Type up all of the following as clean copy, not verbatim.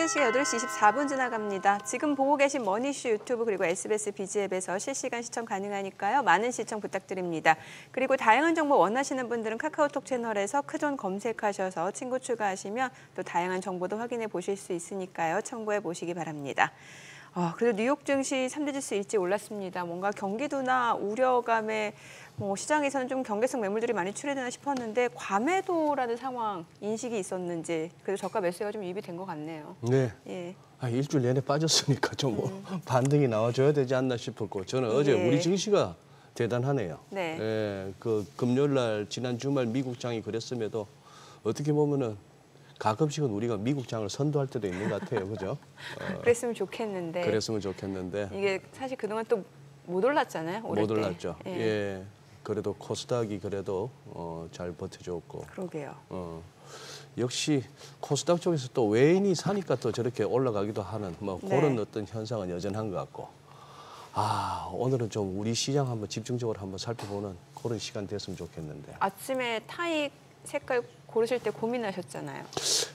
시각 8시 24분 지나갑니다. 지금 보고 계신 머니슈 유튜브 그리고 SBS 비즈앱에서 실시간 시청 가능하니까요. 많은 시청 부탁드립니다. 그리고 다양한 정보 원하시는 분들은 카카오톡 채널에서 크존 검색하셔서 친구 추가하시면 또 다양한 정보도 확인해 보실 수 있으니까요. 참고해 보시기 바랍니다. 그래도 뉴욕 증시 3대 지수 일찍 올랐습니다. 뭔가 경기도나 우려감에 시장에서는 좀 경계성 매물들이 많이 출회되나 싶었는데 과매도라는 상황 인식이 있었는지 그래도 저가 매수가 좀 유입이 된 것 같네요. 네. 예. 일주일 내내 빠졌으니까 좀 반등이 나와줘야 되지 않나 싶었고 저는 어제 우리 증시가 대단하네요. 네. 예, 그 금요일 날 지난 주말 미국장이 그랬음에도 어떻게 보면은 가끔씩은 우리가 미국장을 선도할 때도 있는 것 같아요, 그죠? 그랬으면 좋겠는데. 그랬으면 좋겠는데. 이게 사실 그동안 또 못 올랐잖아요. 못 올랐죠. 예. 예. 그래도 코스닥이 그래도 잘 버텨줬고. 그러게요. 역시 코스닥 쪽에서 또 외인이 사니까 또 저렇게 올라가기도 하는 그런 네. 어떤 현상은 여전한 것 같고. 오늘은 좀 우리 시장 한번 집중적으로 한번 살펴보는 그런 시간 됐으면 좋겠는데. 아침에 타익 색깔 고르실 때 고민하셨잖아요.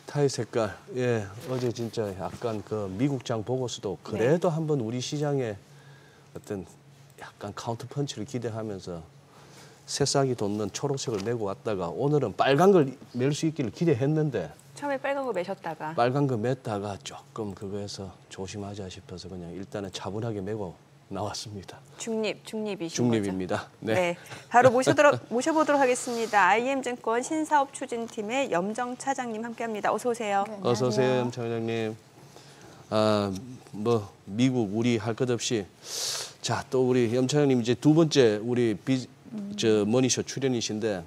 타이 색깔, 예, 어제 진짜 약간 그 미국장 보고서도 그래도 한번 우리 시장에 어떤 약간 카운터 펀치를 기대하면서 새싹이 돋는 초록색을 메고 왔다가 오늘은 빨간 걸 멜 수 있기를 기대했는데 처음에 빨간 거 매셨다가 빨간 거 맸다가 조금 그거에서 조심하자 싶어서 그냥 일단은 차분하게 메고 나왔습니다. 중립이신 중립입니다. 거죠? 네. 네. 바로 모셔보도록 하겠습니다. IM증권 신사업 추진팀의 염정 차장님 함께합니다. 어서 오세요. 네, 어서 오세요, 염 차장님. 미국 우리 할 것 없이 자, 또 우리 염 차장님 이제 두 번째 우리 머니쇼 출연이신데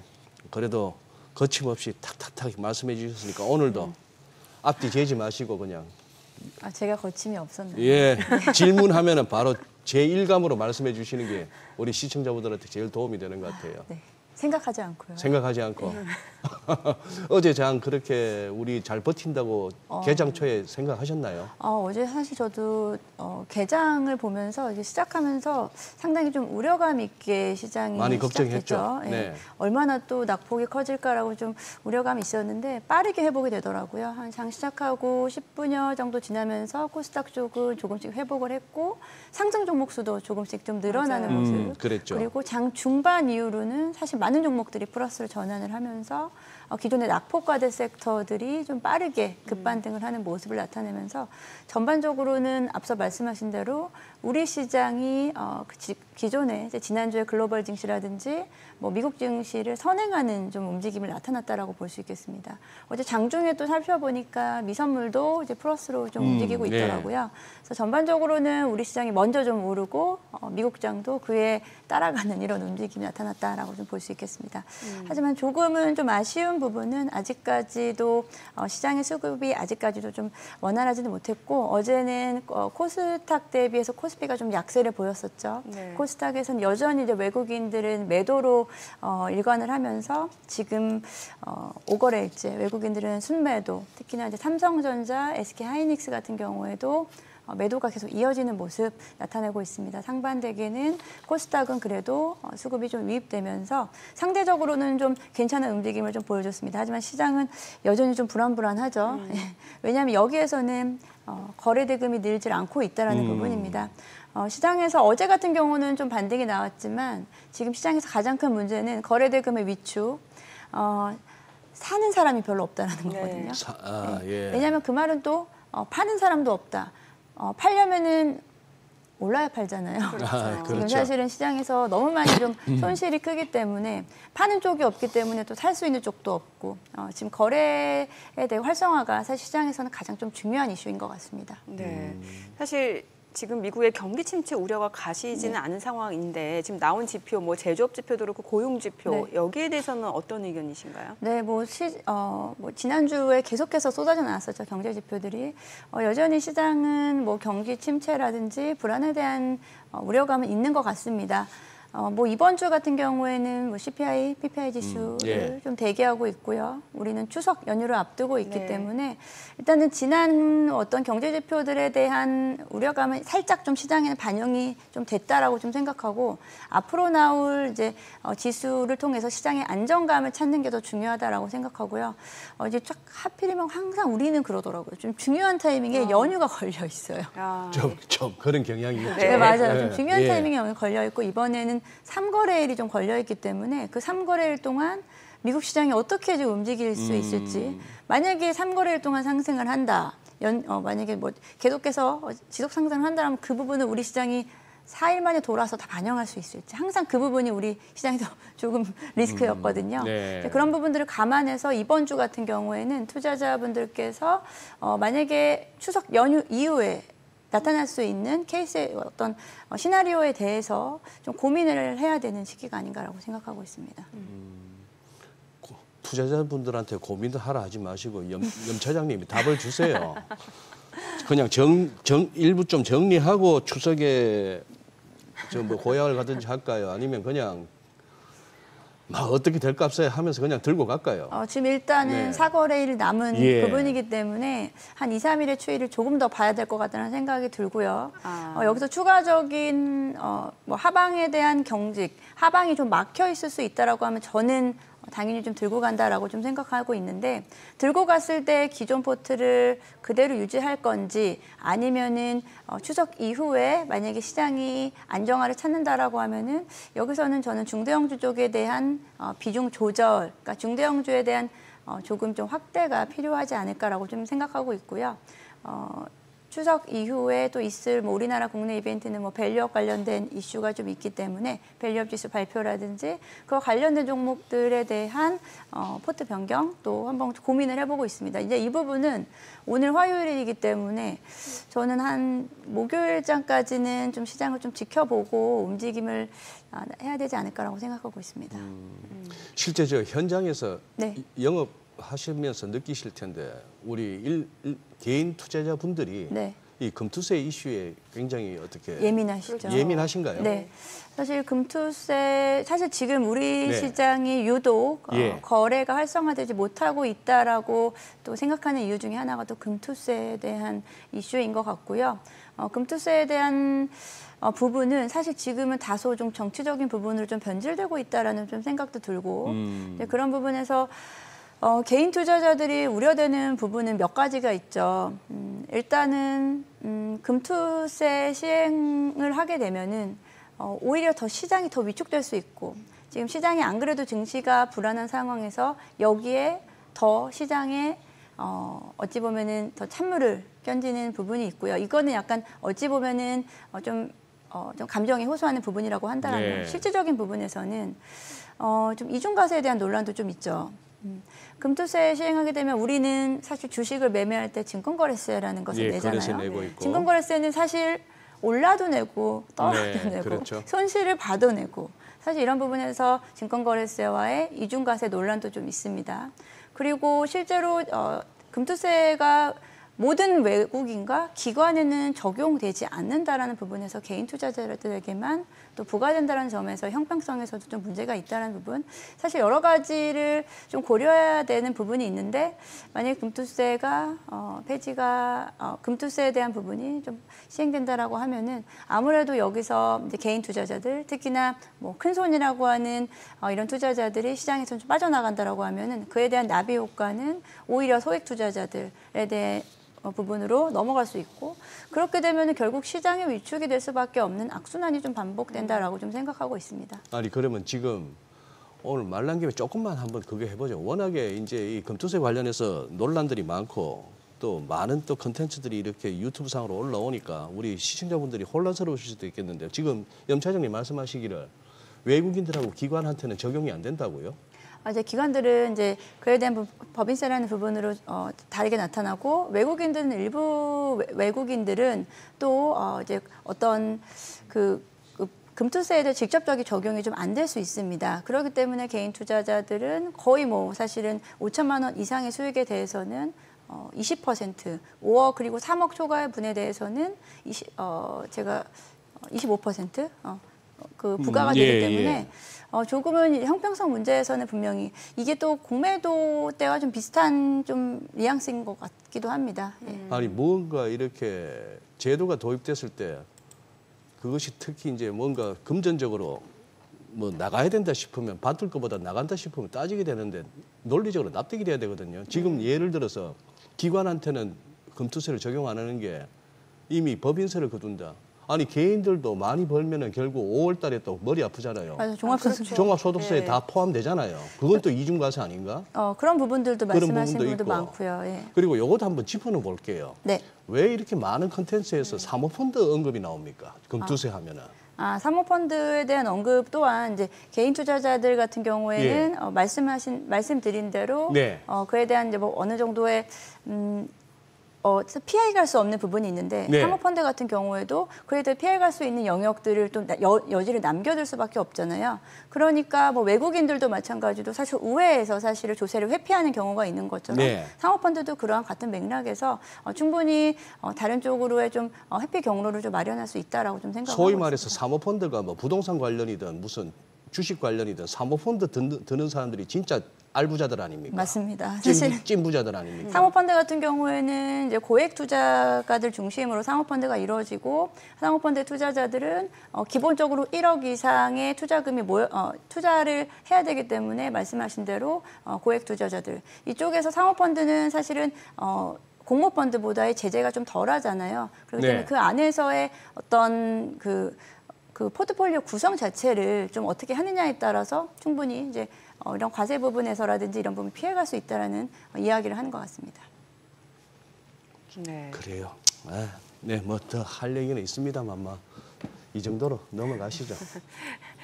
그래도 거침없이 탁탁탁 말씀해 주셨으니까 오늘도 앞뒤 재지 마시고 그냥 제가 거침이 없었나요? 예, 질문하면은 바로 제 일감으로 말씀해 주시는 게 우리 시청자분들한테 제일 도움이 되는 것 같아요. 네, 생각하지 않고요. 생각하지 않고. 어제 장 그렇게 우리 잘 버틴다고 개장 초에 생각하셨나요? 어제 사실 저도 개장을 보면서 이제 시작하면서 상당히 좀 우려감 있게 시장이 많이 걱정했죠. 시작했죠. 예. 네. 얼마나 또 낙폭이 커질까라고 좀 우려감이 있었는데 빠르게 회복이 되더라고요. 한 장 시작하고 10분여 정도 지나면서 코스닥 쪽은 조금씩 회복을 했고 상승 종목 수도 조금씩 좀 늘어나는 모습. 그랬죠. 그리고 장 중반 이후로는 사실 많은 종목들이 플러스로 전환을 하면서 기존의 낙폭과대 섹터들이 좀 빠르게 급반등을 하는 모습을 나타내면서 전반적으로는 앞서 말씀하신 대로 우리 시장이 기존에 이제 지난주에 글로벌 증시라든지 미국 증시를 선행하는 좀 움직임을 나타났다라고 볼 수 있겠습니다. 어제 장중에 또 살펴보니까 미선물도 이제 플러스로 좀 움직이고 있더라고요. 그래서 전반적으로는 우리 시장이 먼저 좀 오르고 미국장도 그에 따라가는 이런 움직임이 나타났다라고 좀 볼 수 있겠습니다. 하지만 조금은 좀 아쉬운 부분은 아직까지도 시장의 수급이 아직까지도 좀 원활하지는 못했고 어제는 코스닥 대비해서 코스피가 좀 약세를 보였었죠. 네. 코스닥에서는 여전히 이제 외국인들은 매도로 일관을 하면서 지금 5거래일째 외국인들은 순매도, 특히나 이제 삼성전자, SK하이닉스 같은 경우에도 매도가 계속 이어지는 모습 나타내고 있습니다. 상반되게는 코스닥은 그래도 수급이 좀 유입되면서 상대적으로는 좀 괜찮은 움직임을 좀 보여줬습니다. 하지만 시장은 여전히 좀 불안불안하죠. 왜냐하면 여기에서는 거래 대금이 늘질 않고 있다는 부분입니다. 시장에서 어제 같은 경우는 좀 반등이 나왔지만 지금 시장에서 가장 큰 문제는 거래 대금의 위축, 사는 사람이 별로 없다는 거거든요. 예. 왜냐하면 그 말은 또 파는 사람도 없다. 팔려면은 올라야 팔잖아요. 그렇죠. 지금 사실은 시장에서 너무 많이 좀 손실이 크기 때문에 파는 쪽이 없기 때문에 또 살 수 있는 쪽도 없고 지금 거래에 대한 활성화가 사실 시장에서는 가장 좀 중요한 이슈인 것 같습니다. 네. 사실 지금 미국의 경기 침체 우려가 가시지는 않은 상황인데 지금 나온 지표, 제조업 지표도 그렇고 고용 지표 여기에 대해서는 어떤 의견이신가요? 네, 지난주에 계속해서 쏟아져 나왔었죠, 경제 지표들이. 여전히 시장은 경기 침체라든지 불안에 대한 우려감은 있는 것 같습니다. 뭐 이번 주 같은 경우에는 뭐 CPI, PPI 지수를 예. 좀 대기하고 있고요. 우리는 추석 연휴를 앞두고 있기 네. 때문에 일단은 지난 어떤 경제 지표들에 대한 우려감은 살짝 좀 시장에 반영이 좀 됐다라고 좀 생각하고 앞으로 나올 이제 지수를 통해서 시장의 안정감을 찾는 게 더 중요하다라고 생각하고요. 이제 쫙 하필이면 항상 우리는 그러더라고요. 좀 중요한 타이밍에 연휴가 걸려 있어요. 아, 좀 그런 경향이 있죠. 네, 맞아요. 좀 예, 중요한 예. 타이밍에 오늘 걸려 있고 이번에는 3거래일이 좀 걸려 있기 때문에 그 3거래일 동안 미국 시장이 어떻게 좀 움직일 수 있을지 만약에 3거래일 동안 상승을 한다. 만약에 뭐 계속해서 지속 상승을 한다면 그 부분은 우리 시장이 4일 만에 돌아서 다 반영할 수 있을지 항상 그 부분이 우리 시장에서 조금 리스크였거든요. 네. 그런 부분들을 감안해서 이번 주 같은 경우에는 투자자분들께서 만약에 추석 연휴 이후에 나타날 수 있는 케이스의 어떤 시나리오에 대해서 좀 고민을 해야 되는 시기가 아닌가라고 생각하고 있습니다. 투자자분들한테 고민도 하라 하지 마시고 염 차장님이 답을 주세요. 그냥 일부 좀 정리하고 추석에 뭐 고향을 가든지 할까요? 아니면 그냥 막 어떻게 될 값에 하면서 그냥 들고 갈까요? 지금 일단은 네. 사거래일 남은 예. 부분이기 때문에 한 2, 3일의 추이를 조금 더 봐야 될 것 같다는 생각이 들고요. 아. 여기서 추가적인 뭐 하방에 대한 경직, 하방이 좀 막혀 있을 수 있다라고 하면 저는 당연히 좀 들고 간다라고 좀 생각하고 있는데 들고 갔을 때 기존 포트를 그대로 유지할 건지 아니면은 추석 이후에 만약에 시장이 안정화를 찾는다라고 하면은 여기서는 저는 중대형주 쪽에 대한 비중 조절, 그러니까 중대형주에 대한 조금 좀 확대가 필요하지 않을까라고 좀 생각하고 있고요. 추석 이후에 또 있을 뭐 우리나라 국내 이벤트는 뭐 밸류업 관련된 이슈가 좀 있기 때문에 밸류업 지수 발표라든지 그와 관련된 종목들에 대한 포트 변경 또 한번 고민을 해보고 있습니다. 이제 이 부분은 오늘 화요일이기 때문에 저는 한 목요일장까지는 좀 시장을 좀 지켜보고 움직임을 해야 되지 않을까라고 생각하고 있습니다. 실제 저 현장에서 네. 영업하시면서 느끼실 텐데 우리 개인 투자자분들이 네. 이 금투세 이슈에 굉장히 어떻게 예민하시죠. 예민하신가요? 네. 사실 금투세 사실 지금 우리 네. 시장이 유독 예. 거래가 활성화되지 못하고 있다라고 또 생각하는 이유 중에 하나가 또 금투세에 대한 이슈인 것 같고요. 금투세에 대한 부분은 사실 지금은 다소 좀 정치적인 부분으로 좀 변질되고 있다라는 좀 생각도 들고 그런 부분에서 개인 투자자들이 우려되는 부분은 몇 가지가 있죠. 일단은 금투세 시행을 하게 되면은 오히려 더 시장이 더 위축될 수 있고 지금 시장이 안 그래도 증시가 불안한 상황에서 여기에 더 시장에 어찌 보면은 더 찬물을 끼얹는 부분이 있고요. 이거는 약간 어찌 보면은 좀 감정이 호소하는 부분이라고 한다면 네. 실질적인 부분에서는 좀 이중과세에 대한 논란도 좀 있죠. 금투세 시행하게 되면 우리는 사실 주식을 매매할 때 증권거래세라는 것을 예, 내잖아요. 거래세 내고 있고. 증권거래세는 사실 올라도 내고 떨어도 네, 내고 그렇죠. 손실을 봐도 내고 사실 이런 부분에서 증권거래세와의 이중과세 논란도 좀 있습니다. 그리고 실제로 금투세가 모든 외국인과 기관에는 적용되지 않는다라는 부분에서 개인 투자자들에게만 또 부과된다는 점에서 형평성에서도 좀 문제가 있다는 부분, 사실 여러 가지를 좀 고려해야 되는 부분이 있는데 만약 금투세가 폐지가 금투세에 대한 부분이 좀 시행된다라고 하면은 아무래도 여기서 이제 개인 투자자들 특히나 뭐 큰 손이라고 하는 이런 투자자들이 시장에서 좀 빠져나간다라고 하면은 그에 대한 나비 효과는 오히려 소액 투자자들에 대해 부분으로 넘어갈 수 있고 그렇게 되면 결국 시장의 위축이 될 수밖에 없는 악순환이 좀 반복된다라고 좀 생각하고 있습니다. 아니 그러면 지금 오늘 말난 김에 조금만 한번 그게 해보죠. 워낙에 이제 이 금투세 관련해서 논란들이 많고 또 많은 또 컨텐츠들이 이렇게 유튜브 상으로 올라오니까 우리 시청자분들이 혼란스러우실 수도 있겠는데요. 지금 염 차장님 말씀하시기를 외국인들하고 기관한테는 적용이 안 된다고요? 이제 기관들은 이제 그에 대한 법인세라는 부분으로 다르게 나타나고 외국인들은 일부 외국인들은 또 이제 어떤 그 금투세에 대해 직접적인 적용이 좀 안 될 수 있습니다. 그렇기 때문에 개인 투자자들은 거의 뭐 사실은 5천만 원 이상의 수익에 대해서는 20%, 5억 그리고 3억 초과의 분에 대해서는 제가 25%, 그 부과가 되기 예, 때문에 예. 조금은 형평성 문제에서는 분명히 이게 또 공매도 때와 좀 비슷한 좀 뉘앙스인 것 같기도 합니다. 예. 아니 뭔가 이렇게 제도가 도입됐을 때 그것이 특히 이제 뭔가 금전적으로 뭐 나가야 된다 싶으면 받을 것보다 나간다 싶으면 따지게 되는데 논리적으로 납득이 돼야 되거든요. 지금 예를 들어서 기관한테는 금투세를 적용 안 하는 게 이미 법인세를 거둔다. 아니 개인들도 많이 벌면은 결국 5월 달에 또 머리 아프잖아요. 맞아요. 종합소득세. 그렇죠. 종합소득세에 네. 다 포함되잖아요. 그건 또 이중과세 아닌가? 그런 부분들도 그런 말씀하신 부분도 분도 있고. 많고요. 예. 그리고 요것도 한번 짚어는 볼게요. 네. 왜 이렇게 많은 컨텐츠에서 사모펀드 언급이 나옵니까? 금투세 하면은. 사모펀드에 대한 언급 또한 이제 개인 투자자들 같은 경우에는 예. 말씀드린 대로 네. 그에 대한 이제 뭐 어느 정도의 피해갈 수 없는 부분이 있는데 네. 사모펀드 같은 경우에도 그래도 피해갈 수 있는 영역들을 또 여지를 남겨둘 수밖에 없잖아요. 그러니까 뭐 외국인들도 마찬가지로 사실 우회해서 사실은 조세를 회피하는 경우가 있는 것처럼 네. 사모펀드도 그러한 같은 맥락에서 충분히 다른 쪽으로의 좀 회피 경로를 좀 마련할 수 있다라고 좀 생각하고 소위 말해서 있습니다. 사모펀드가 뭐 부동산 관련이든 무슨 주식 관련이든 사모펀드 드는 사람들이 진짜 알부자들 아닙니까? 맞습니다. 사실 찐부자들 아닙니까? 사모펀드 같은 경우에는 이제 고액 투자가들 중심으로 사모펀드가 이루어지고 사모펀드 투자자들은 기본적으로 1억 이상의 투자금이 투자를 해야 되기 때문에 말씀하신 대로 고액 투자자들 이쪽에서 사모펀드는 사실은 공모펀드보다의 제재가 좀 덜하잖아요. 그렇기 때문에 네. 그 안에서의 어떤 그 포트폴리오 구성 자체를 좀 어떻게 하느냐에 따라서 충분히 이제 이런 과세 부분에서라든지 이런 부분 피해갈 수 있다라는 이야기를 하는 것 같습니다. 네. 그래요. 네, 뭐 더 할 얘기는 있습니다만 이 정도로 넘어가시죠.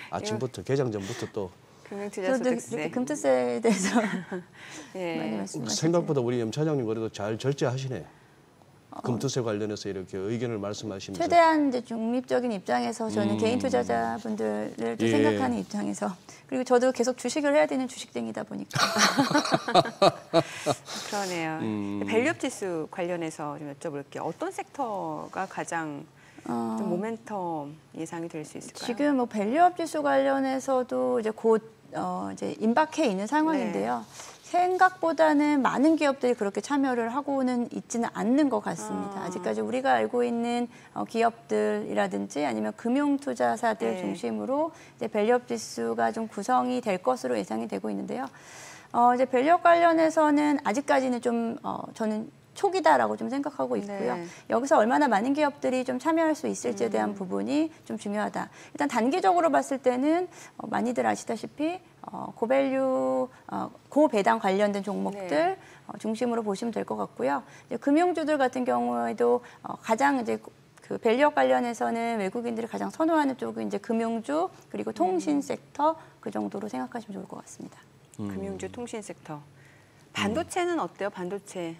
아침부터 개장 전부터 또 저도 금융투자소득세. 이렇게 금투세에 대해서 예. 많이 말씀하시죠. 생각보다 우리 염 차장님 그래도 잘 절제하시네. 금투세 관련해서 이렇게 의견을 말씀하시면서 최대한 이제 중립적인 입장에서 저는 개인 투자자분들을 또 예. 생각하는 입장에서 그리고 저도 계속 주식을 해야 되는 주식쟁이다 보니까 그러네요. 밸류업 지수 관련해서 좀 여쭤볼게요. 어떤 섹터가 가장 좀 모멘텀 예상이 될 수 있을까요? 지금 뭐 밸류업 지수 관련해서도 이제 곧 이제 임박해 있는 상황인데요. 생각보다는 많은 기업들이 그렇게 참여를 하고는 있지는 않는 것 같습니다. 아직까지 우리가 알고 있는 기업들이라든지 아니면 금융투자사들 네. 중심으로 이제 밸류업 지수가 좀 구성이 될 것으로 예상이 되고 있는데요. 이제 밸류업 관련해서는 아직까지는 좀 저는 초기다라고 좀 생각하고 있고요. 네. 여기서 얼마나 많은 기업들이 좀 참여할 수 있을지에 대한 부분이 좀 중요하다. 일단 단기적으로 봤을 때는 많이들 아시다시피 고밸류, 고배당 관련된 종목들 네. 중심으로 보시면 될 것 같고요. 이제 금융주들 같은 경우에도 가장 이제 그 밸류업 관련해서는 외국인들이 가장 선호하는 쪽은 이제 금융주 그리고 통신 섹터 그 정도로 생각하시면 좋을 것 같습니다. 금융주, 통신 섹터. 반도체는 어때요? 반도체.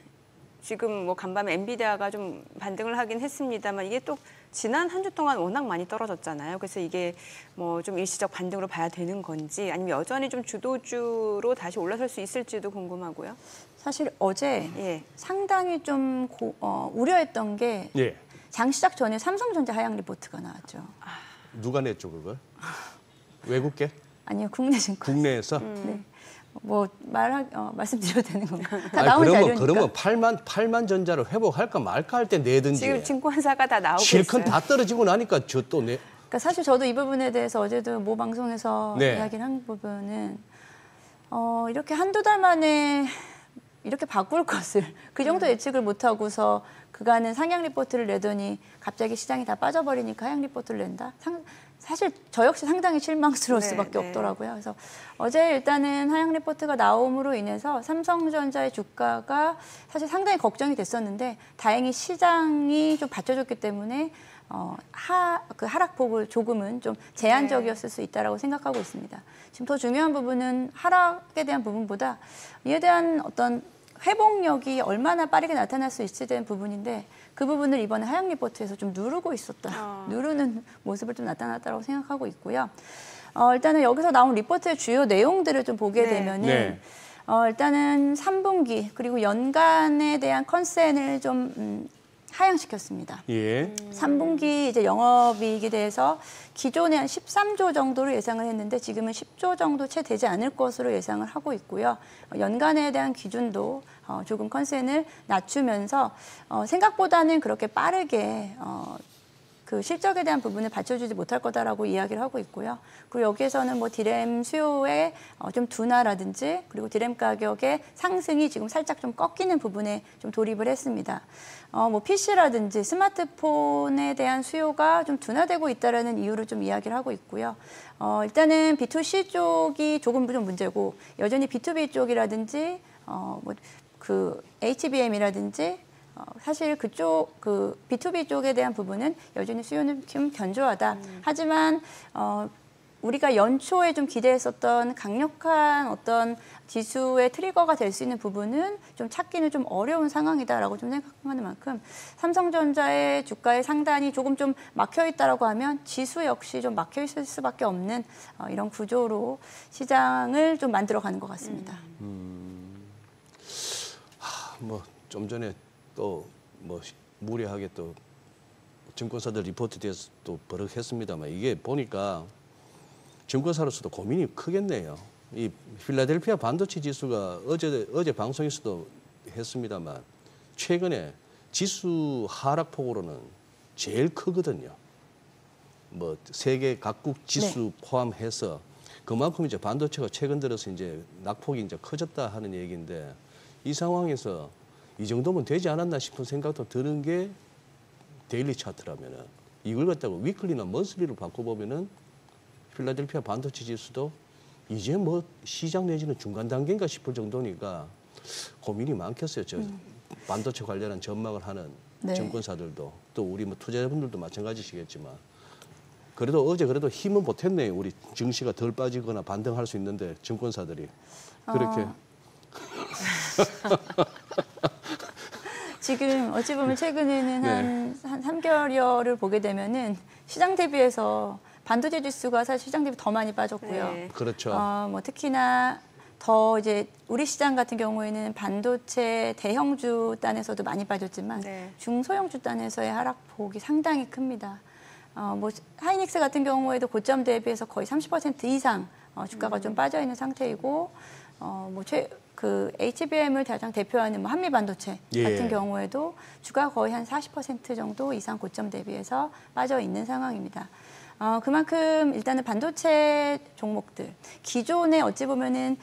지금 뭐 간밤에 엔비디아가 좀 반등을 하긴 했습니다만 이게 또 지난 한 주 동안 워낙 많이 떨어졌잖아요. 그래서 이게 뭐 좀 일시적 반등으로 봐야 되는 건지 아니면 여전히 좀 주도주로 다시 올라설 수 있을지도 궁금하고요. 사실 어제 예. 상당히 좀 우려했던 게 예. 장 시작 전에 삼성전자 하향 리포트가 나왔죠. 누가 냈죠 그걸? 외국계? 아니요, 국내 증권. 국내에서? 네. 뭐 말씀드려도 되는 건가? 다 아니, 나온 그러면 자료니까. 8만 전자를 회복할까 말까 할 때 내든지. 지금 증권사가 다 나오고 실컷 있어요. 다 떨어지고 나니까 저 또 내. 그러니까 사실 저도 이 부분에 대해서 어제도 모 방송에서 네. 이야기를 한 부분은 이렇게 한두 달 만에 이렇게 바꿀 것을 그 정도 예측을 못하고서 그간은 상향 리포트를 내더니 갑자기 시장이 다 빠져버리니까 하향 리포트를 낸다? 사실 저 역시 상당히 실망스러울 네, 수밖에 네. 없더라고요. 그래서 어제 일단은 하향 리포트가 나옴으로 인해서 삼성전자의 주가가 사실 상당히 걱정이 됐었는데 다행히 시장이 좀 받쳐줬기 때문에 그 하락폭을 조금은 좀 제한적이었을 수 있다라고 생각하고 있습니다. 지금 더 중요한 부분은 하락에 대한 부분보다 이에 대한 어떤 회복력이 얼마나 빠르게 나타날 수 있을지에 대한 부분인데 그 부분을 이번에 하향 리포트에서 좀 누르고 있었다. 누르는 모습을 좀 나타났다고 생각하고 있고요. 일단은 여기서 나온 리포트의 주요 내용들을 좀 보게 네. 되면은 네. 일단은 3분기 그리고 연간에 대한 컨센을 좀 하향시켰습니다. 예. 3분기 이제 영업이익에 대해서 기존에 한 13조 정도로 예상을 했는데 지금은 10조 정도 채 되지 않을 것으로 예상을 하고 있고요. 연간에 대한 기준도 조금 컨센을 낮추면서 생각보다는 그렇게 빠르게 그 실적에 대한 부분을 받쳐주지 못할 거다라고 이야기를 하고 있고요. 그리고 여기에서는 뭐 디램 수요의 좀 둔화라든지 그리고 디램 가격의 상승이 지금 살짝 좀 꺾이는 부분에 좀 돌입을 했습니다. 뭐 PC라든지 스마트폰에 대한 수요가 좀 둔화되고 있다라는 이유로 좀 이야기를 하고 있고요. 일단은 B2C 쪽이 조금 좀 문제고 여전히 B2B 쪽이라든지 뭐 그 HBM이라든지 사실 그쪽 그 B2B 쪽에 대한 부분은 여전히 수요는 좀 견조하다. 하지만 우리가 연초에 좀 기대했었던 강력한 어떤 지수의 트리거가 될 수 있는 부분은 좀 찾기는 좀 어려운 상황이다라고 좀 생각하는 만큼 삼성전자의 주가의 상단이 조금 좀 막혀 있다라고 하면 지수 역시 좀 막혀 있을 수밖에 없는 이런 구조로 시장을 좀 만들어가는 것 같습니다. 뭐 좀 전에 또 뭐 무리하게 또 증권사들 리포트 뒤에서 또 버럭했습니다만 이게 보니까 증권사로서도 고민이 크겠네요. 이 필라델피아 반도체 지수가 어제 방송에서도 했습니다만 최근에 지수 하락폭으로는 제일 크거든요. 뭐 세계 각국 지수 포함해서 그만큼 이제 반도체가 최근 들어서 이제 낙폭이 이제 커졌다 하는 얘기인데 이 상황에서 이 정도면 되지 않았나 싶은 생각도 드는 게 데일리 차트라면은 이걸 갖다가 위클리나 먼슬리로 바꿔보면은 필라델피아 반도체 지수도 이제 뭐 시장 내지는 중간 단계인가 싶을 정도니까 고민이 많겠어요. 저 반도체 관련한 전망을 하는 증권사들도 또 우리 뭐 투자자분들도 마찬가지시겠지만 그래도 어제 그래도 힘은 보탰네요. 우리 증시가 덜 빠지거나 반등할 수 있는데 증권사들이 그렇게 지금 어찌 보면 최근에는 한 3개월여를 보게 되면은 시장 대비해서 반도체 지수가 사실 시장 대비 더 많이 빠졌고요. 네. 그렇죠. 뭐 특히나 더 이제 우리 시장 같은 경우에는 반도체 대형주 단에서도 많이 빠졌지만 중소형주 단에서의 하락폭이 상당히 큽니다. 뭐 하이닉스 같은 경우에도 고점 대비해서 거의 30% 이상 주가가 좀 빠져 있는 상태이고 그 HBM을 가장 대표하는 뭐 한미 반도체 같은 경우에도 주가 거의 한 40% 정도 이상 고점 대비해서 빠져 있는 상황입니다. 그만큼 일단은 반도체 종목들 기존에 어찌 보면은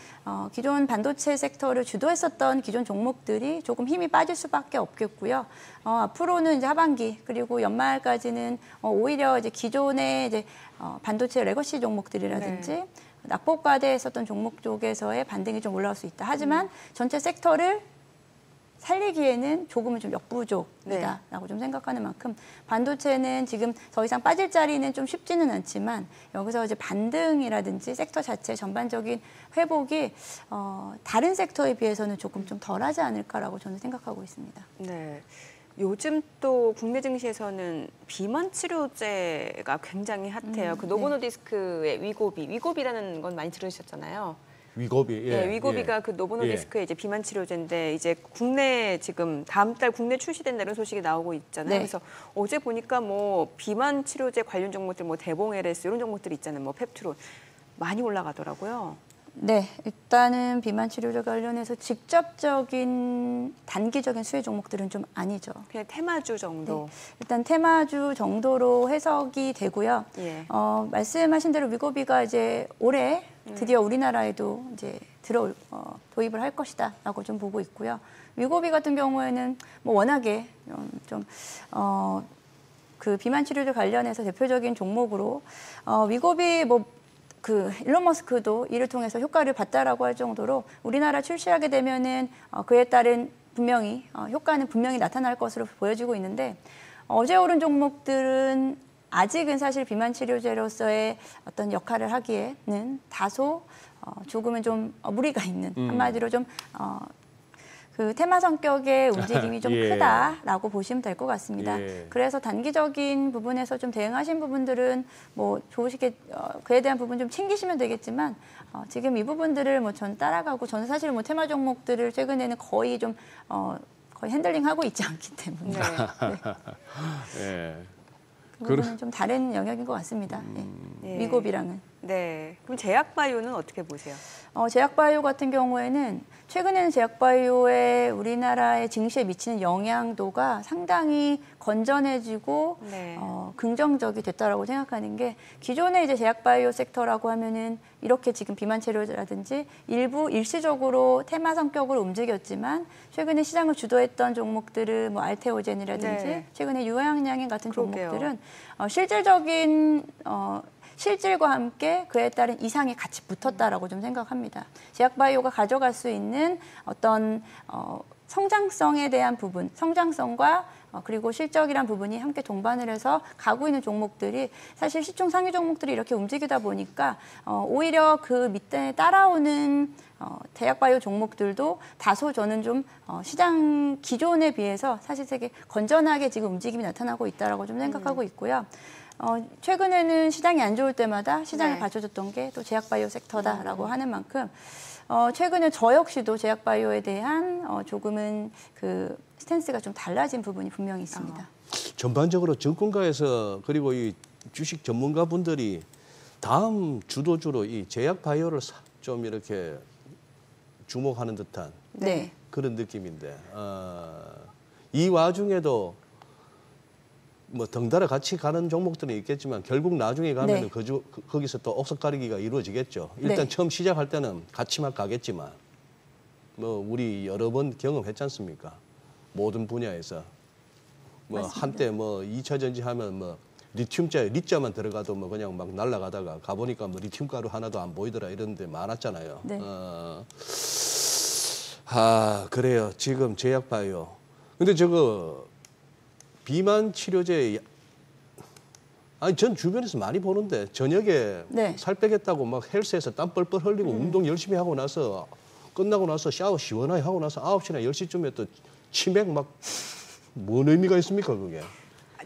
기존 반도체 섹터를 주도했었던 기존 종목들이 조금 힘이 빠질 수밖에 없겠고요. 앞으로는 이제 하반기 그리고 연말까지는 오히려 이제 기존의 이제 반도체 레거시 종목들이라든지 낙폭과대했었던 종목 쪽에서의 반등이 좀 올라올 수 있다. 하지만 전체 섹터를 살리기에는 조금은 좀 역부족이다라고 좀 생각하는 만큼 반도체는 지금 더 이상 빠질 자리는 좀 쉽지는 않지만 여기서 이제 반등이라든지 섹터 자체 전반적인 회복이 다른 섹터에 비해서는 조금 좀 덜하지 않을까라고 저는 생각하고 있습니다. 네. 요즘 또 국내 증시에서는 비만 치료제가 굉장히 핫해요. 그 노보노디스크의 위고비라는 건 많이 들으셨잖아요. 위고비, 위고비가 그 노보노디스크의 이제 비만 치료제인데 이제 국내 지금 다음 달 국내 출시된다는 소식이 나오고 있잖아요. 그래서 어제 보니까 뭐 비만 치료제 관련 종목들 뭐 대봉LS 이런 종목들 있잖아요. 뭐 펩트론 많이 올라가더라고요. 네, 일단은 비만 치료제 관련해서 직접적인 단기적인 수혜 종목들은 좀 아니죠. 그냥 테마주 정도. 일단 테마주 정도로 해석이 되고요. 말씀하신 대로 위고비가 이제 올해 드디어 우리나라에도 이제 도입을 할 것이다라고 좀 보고 있고요. 위고비 같은 경우에는 뭐 워낙에 그 비만 치료제 관련해서 대표적인 종목으로 위고비 그 일론 머스크도 이를 통해서 효과를 봤다라고 할 정도로 우리나라 출시하게 되면은 그에 따른 분명히 효과는 분명히 나타날 것으로 보여지고 있는데 어제 오른 종목들은 아직은 사실 비만 치료제로서의 어떤 역할을 하기에는 다소 조금은 좀 무리가 있는 한마디로 좀 그 테마 성격의 움직임이 좀 크다라고 보시면 될 것 같습니다. 그래서 단기적인 부분에서 좀 대응하신 부분들은 뭐 좋으시게 그에 대한 부분 좀 챙기시면 되겠지만 지금 이 부분들을 뭐 전 따라가고 저는 사실 뭐 테마 종목들을 최근에는 거의 거의 핸들링하고 있지 않기 때문에 네. 예. 그 부분은 좀 다른 영역인 것 같습니다. 네. 위고비랑은. 네. 그럼 제약바이오는 어떻게 보세요? 제약바이오 같은 경우에는 최근에는 제약바이오의 우리나라의 증시에 미치는 영향도가 상당히 건전해지고 네. 긍정적이 됐다라고 생각하는 게 기존의 이제 제약바이오 섹터라고 하면은 이렇게 지금 비만 치료라든지 일부 일시적으로 테마 성격으로 움직였지만 최근에 시장을 주도했던 종목들은 뭐 알테오젠이라든지 네. 최근에 유효양량인 같은 그러게요. 종목들은 실질적인 실질과 함께 그에 따른 이상이 같이 붙었다라고 좀 생각합니다. 제약바이오가 가져갈 수 있는 어떤 성장성에 대한 부분, 성장성과 그리고 실적이란 부분이 함께 동반을 해서 가고 있는 종목들이 사실 시총 상위 종목들이 이렇게 움직이다 보니까 오히려 그 밑에 따라오는 제약바이오 종목들도 다소 저는 좀 시장 기존에 비해서 사실 되게 건전하게 지금 움직임이 나타나고 있다라고 좀 생각하고 있고요. 최근에는 시장이 안 좋을 때마다 시장을 네. 받쳐줬던 게 또 제약바이오 섹터다라고 하는 만큼 최근에 저 역시도 제약바이오에 대한 조금은 그 스탠스가 좀 달라진 부분이 분명히 있습니다. 전반적으로 정권가에서 그리고 이 주식 전문가분들이 다음 주도주로 이 제약 바이오를 좀 이렇게 주목하는 듯한 네. 그런 느낌인데 이 와중에도 뭐 덩달아 같이 가는 종목들은 있겠지만 결국 나중에 가면은 네. 거기서 또 옥석가리기가 이루어지겠죠. 일단 네. 처음 시작할 때는 같이 막 가겠지만 뭐 우리 여러 번 경험했지 않습니까? 모든 분야에서 뭐 맞습니다. 한때 뭐 2차 전지 하면 뭐 리튬자에 리자만 들어가도 뭐 그냥 막 날아가다가 가보니까 뭐 리튬 가루 하나도 안 보이더라 이런 데 많았잖아요. 네. 그래요. 지금 제약바이오. 근데 저거 비만 치료제 아니 전 주변에서 많이 보는데 저녁에 네. 살 빼겠다고 막 헬스에서 땀 뻘뻘 흘리고 운동 열심히 하고 나서 끝나고 나서 샤워 시원하게 하고 나서 9시나 10시쯤에 또 치맥 막 뭔 의미가 있습니까 그게?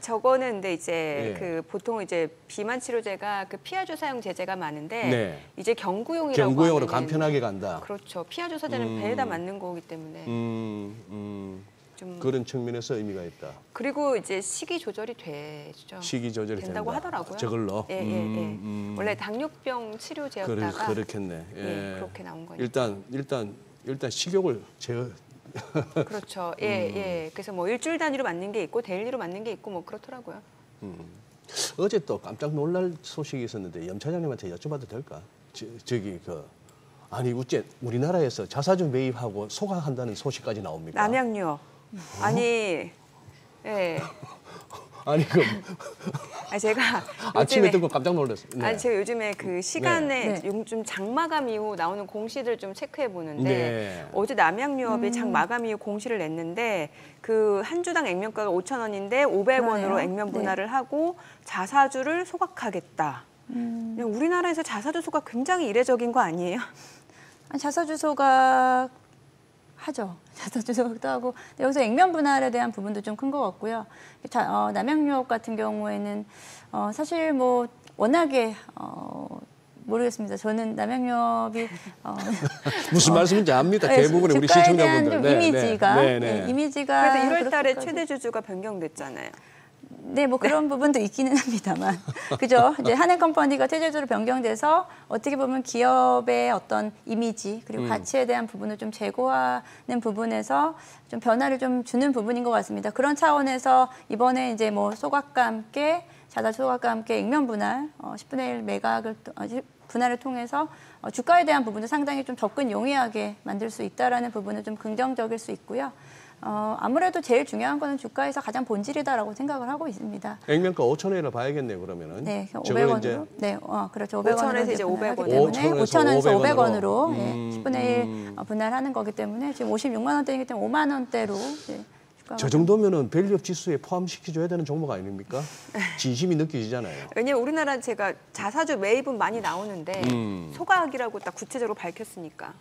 저거는 근데 이제 예. 그 보통 이제 비만 치료제가 그 피하주 사용 제제가 많은데 네. 이제 경구용이라고 경구용으로 하면은 간편하게 간다. 그렇죠. 피하주 소재는 배에다 맞는 거기 때문에 좀 그런 측면에서 의미가 있다. 그리고 이제 식이 조절이 되죠. 식이 조절이 된다고 된다. 하더라고요. 저걸로. 예, 예, 예. 원래 당뇨병 치료제였다가 그렇겠네. 예, 그렇게 나온 거니까. 일단 식욕을 제어. 그렇죠. 예, 예. 그래서 뭐 일주일 단위로 맞는 게 있고 데일리로 맞는 게 있고 뭐 그렇더라고요. 어제 또 깜짝 놀랄 소식이 있었는데 염 차장님한테 여쭤봐도 될까? 저기 아니 어째 우리나라에서 자사주 매입하고 소각한다는 소식까지 나옵니까? 남양유업. 아니, 예. 아니 제가 아침에 요즘에 듣고 깜짝 놀랐어요. 네. 아니 제가 요즘에 그 시간에 네. 좀 장마감 이후 나오는 공시들 좀 체크해 보는데 네. 어제 남양유업이 장마감 이후 공시를 냈는데 그 한 주당 액면가가 5,000원인데 500원으로 그러네요. 액면 분할을 하고 자사주를 소각하겠다. 그냥 우리나라에서 자사주 소각 굉장히 이례적인 거 아니에요? 자사주 소각 하죠. 자사주 소각도 하고 여기서 액면 분할에 대한 부분도 좀 큰 것 같고요. 남양유업 같은 경우에는 사실 뭐 워낙에 모르겠습니다. 저는 남양유업이 무슨 말씀인지 압니다. 네, 대부분의 우리 주가에 대한 시청자분들. 좀 이미지가 네. 이미지가 그래도 1월 달에 그렇게까지- 최대 주주가 변경됐잖아요. 네, 뭐 그런 부분도 있기는 합니다만, 그죠? 이제 한해컴퍼니가 체제주로 변경돼서 어떻게 보면 기업의 어떤 이미지 그리고 가치에 대한 부분을 좀 제고하는 부분에서 좀 변화를 좀 주는 부분인 것 같습니다. 그런 차원에서 이번에 이제 뭐 소각과 함께 자사주 소각과 함께 액면 분할 10분의 1 매각을 분할을 통해서 주가에 대한 부분도 상당히 좀 접근 용이하게 만들 수 있다라는 부분은 좀 긍정적일 수 있고요. 아무래도 제일 중요한 거는 주가에서 가장 본질이다라고 생각을 하고 있습니다. 액면가 5,000원이라 봐야겠네요. 그러면은. 네, 저거는 이제 500원으로. 네, 그렇죠. 500원에서 이제 500원. 5,000원에서 500원으로 500원으로. 네, 10분의 1 분할하는 거기 때문에 지금 56만 원대이기 때문에 5만 원대로 주가가 저 정도면은 밸류업 지수에 포함시켜줘야 되는 종목 아닙니까? 진심이 느껴지잖아요. 왜냐면 우리나라 제가 자사주 매입은 많이 나오는데 소각이라고 딱 구체적으로 밝혔으니까.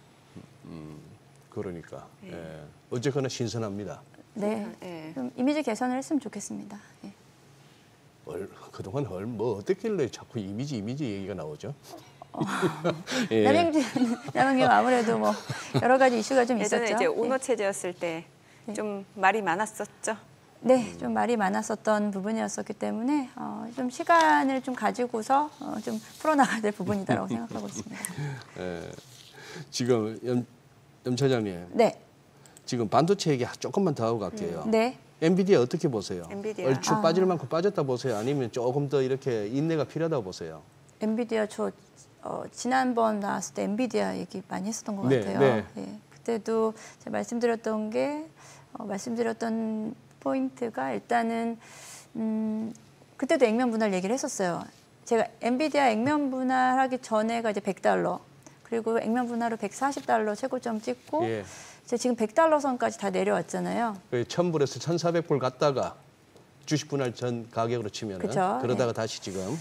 그러니까 어쨌거나 신선합니다. 네, 예. 좀 이미지 개선을 했으면 좋겠습니다. 예. 그동안 뭐 어떻길래 자꾸 이미지 얘기가 나오죠? 남양유 아무래도 뭐 여러 가지 이슈가 좀 예전에 있었죠. 이제 오너 체제였을 때 좀 말이 많았었죠. 네, 좀 말이 많았었던 부분이었었기 때문에 좀 시간을 좀 가지고서 좀 풀어나가야 될 부분이다라고 생각하고 있습니다. 지금 염 차장님, 네, 지금 반도체 얘기 조금만 더 하고 갈게요. 네. 엔비디아 어떻게 보세요? 엔비디아. 얼추 빠질 만큼 빠졌다 보세요? 아니면 조금 더 이렇게 인내가 필요하다고 보세요? 엔비디아 지난번 나왔을 때 엔비디아 얘기 많이 했었던 것 네, 같아요. 네. 예, 그때도 제가 말씀드렸던 포인트가 일단은 그때도 액면 분할 얘기를 했었어요. 제가 엔비디아 액면 분할하기 전에가 이제 $100 그리고 액면 분할로 $140 최고점 찍고 예. 이제 지금 $100 선까지 다 내려왔잖아요. 1,000불에서 1,400불 갔다가 주식 분할 전 가격으로 치면은 그쵸, 그러다가 다시 지금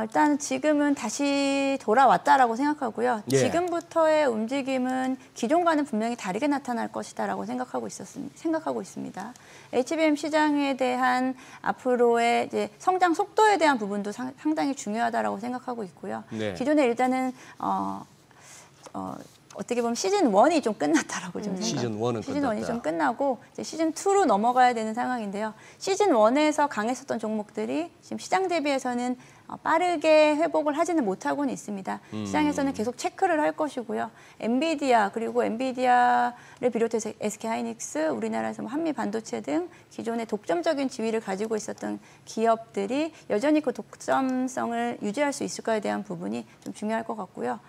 일단 지금은 다시 돌아왔다라고 생각하고요. 예. 지금부터의 움직임은 기존과는 분명히 다르게 나타날 것이다라고 생각하고 있습니다. HBM 시장에 대한 앞으로의 이제 성장 속도에 대한 부분도 상당히 중요하다라고 생각하고 있고요. 네. 기존에 일단은 어떻게 보면 시즌 1이 좀 끝났다라고 좀 생각합니다. 시즌 1은 시즌 1이 좀 끝나고 이제 시즌 2로 넘어가야 되는 상황인데요. 시즌 1에서 강했었던 종목들이 지금 시장 대비해서는 빠르게 회복을 하지는 못하고는 있습니다. 시장에서는 계속 체크를 할 것이고요. 엔비디아 그리고 엔비디아를 비롯해서 SK하이닉스, 우리나라에서 한미 반도체 등 기존의 독점적인 지위를 가지고 있었던 기업들이 여전히 그 독점성을 유지할 수 있을까에 대한 부분이 좀 중요할 것 같고요.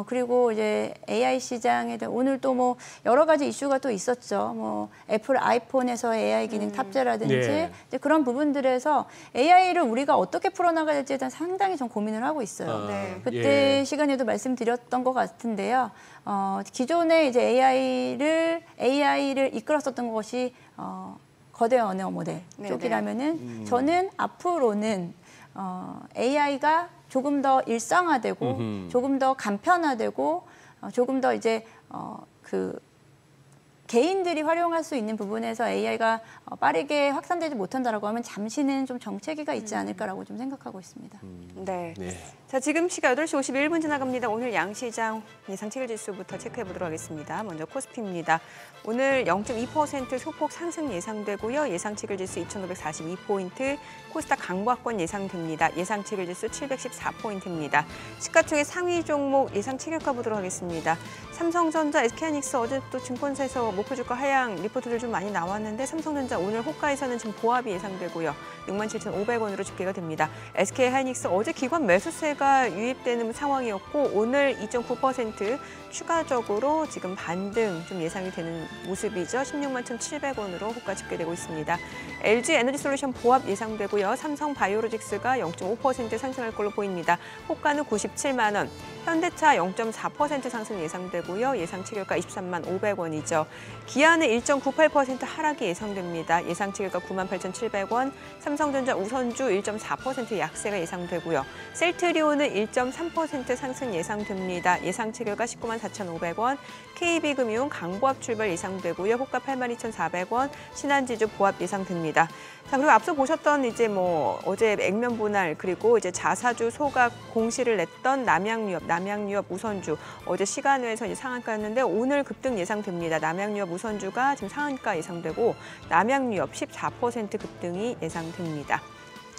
그리고 이제 AI 시장에 대한 오늘 또 뭐 여러 가지 이슈가 또 있었죠. 뭐 애플 아이폰에서 AI 기능 탑재라든지 예. 이제 그런 부분들에서 AI를 우리가 어떻게 풀어나가야 될지에 대한 상당히 좀 고민을 하고 있어요. 네. 그때 예. 시간에도 말씀드렸던 것 같은데요. 기존에 이제 AI를 이끌었었던 것이 거대 언어 모델 네네. 쪽이라면은 저는 앞으로는 AI가 조금 더 일상화되고 조금 더 간편화되고 조금 더 이제 개인들이 활용할 수 있는 부분에서 AI가 빠르게 확산되지 못한다라고 하면 잠시는 좀 정체기가 있지 않을까라고 좀 생각하고 있습니다. 네. 네. 자, 지금 시각 8시 51분 지나갑니다. 오늘 양시장 예상 체결지수부터 체크해 보도록 하겠습니다. 먼저 코스피입니다. 오늘 0.2% 소폭 상승 예상되고요. 예상 체결지수 2,542포인트, 코스닥 강보합권 예상됩니다. 예상 체결지수 714포인트입니다. 시가총액 상위 종목 예상 체결가 보도록 하겠습니다. 삼성전자, SK하이닉스 어제 또 증권사에서 목표주가 하향 리포트들 좀 많이 나왔는데 삼성전자 오늘 호가에서는 지금 보합이 예상되고요. 67,500원으로 집계가 됩니다. SK하이닉스 어제 기관 매수세가 유입되는 상황이었고 오늘 2.9% 추가적으로 지금 반등 좀 예상이 되는 모습이죠. 161,700원으로 호가 집계되고 있습니다. LG에너지솔루션 보합 예상되고요. 삼성바이오로직스가 0.5% 상승할 걸로 보입니다. 호가는 97만 원. 현대차 0.4% 상승 예상되고요. 예상 체결가 23만 500원이죠. 기아는 1.98% 하락이 예상됩니다. 예상 체결가 98,700원. 삼성전자 우선주 1.4% 약세가 예상되고요. 셀트리온은 1.3% 상승 예상됩니다. 예상 체결가 19만 4,500원. KB금융 강보합 출발 예상되고요. 호가 82,400원. 신한지주 보합 예상됩니다. 자, 그리고 앞서 보셨던 이제 뭐 어제 액면 분할 그리고 이제 자사주 소각 공시를 냈던 남양유업 우선주 어제 시간외에서 이제 상한가였는데 오늘 급등 예상됩니다. 남양유업 우선주가 지금 상한가 예상되고 남양유업 14% 급등이 예상됩니다.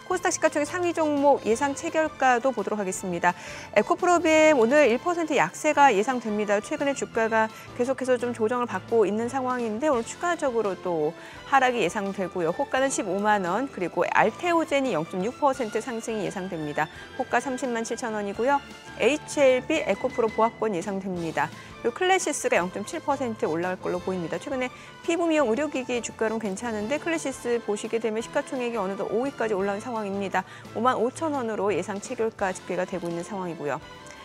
코스닥 시가총액 상위 종목 예상 체결가도 보도록 하겠습니다. 에코프로비엠 오늘 1% 약세가 예상됩니다. 최근에 주가가 계속해서 좀 조정을 받고 있는 상황인데 오늘 추가적으로 또 하락이 예상되고요. 호가는 15만 원, 그리고 알테오젠이 0.6% 상승이 예상됩니다. 호가 30만 7천 원이고요. HLB 에코프로 보합권 예상됩니다. 그리고 클래시스가 0.7% 올라갈 걸로 보입니다. 최근에 피부 미용 의료기기 주가는 괜찮은데 클래시스 보시게 되면 시가총액이 어느덧 5위까지 올라온 상황입니다. 5만 5천 원으로 예상 체결가 집계가 되고 있는 상황이고요.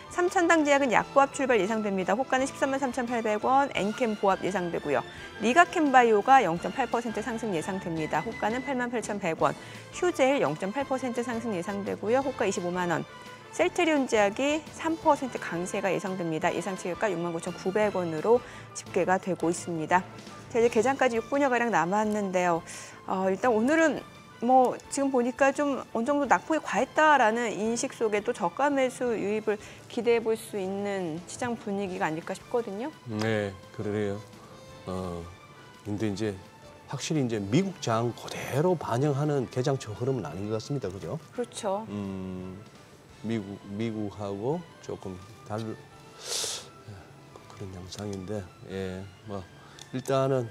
삼천당제약은 약보합 출발 예상됩니다. 호가는 13만 3,800원, 엔캠 보합 예상되고요. 리가캠바이오가 0.8% 상승 예상됩니다. 호가는 8만 8,100원, 휴젤 0.8% 상승 예상되고요. 호가 25만 원. 셀트리온 제약이 3% 강세가 예상됩니다. 예상 체결가 69,900원으로 집계가 되고 있습니다. 자, 이제 개장까지 6분여가량 남았는데요. 일단 오늘은 뭐 지금 보니까 좀 어느 정도 낙폭이 과했다라는 인식 속에 또 저가 매수 유입을 기대해 볼 수 있는 시장 분위기가 아닐까 싶거든요. 네, 그러네요. 근데 이제 확실히 이제 미국 장 그대로 반영하는 개장초 흐름은 아닌 것 같습니다. 그죠? 그렇죠. 미국하고 조금 다른 그런 양상인데, 예, 뭐 일단은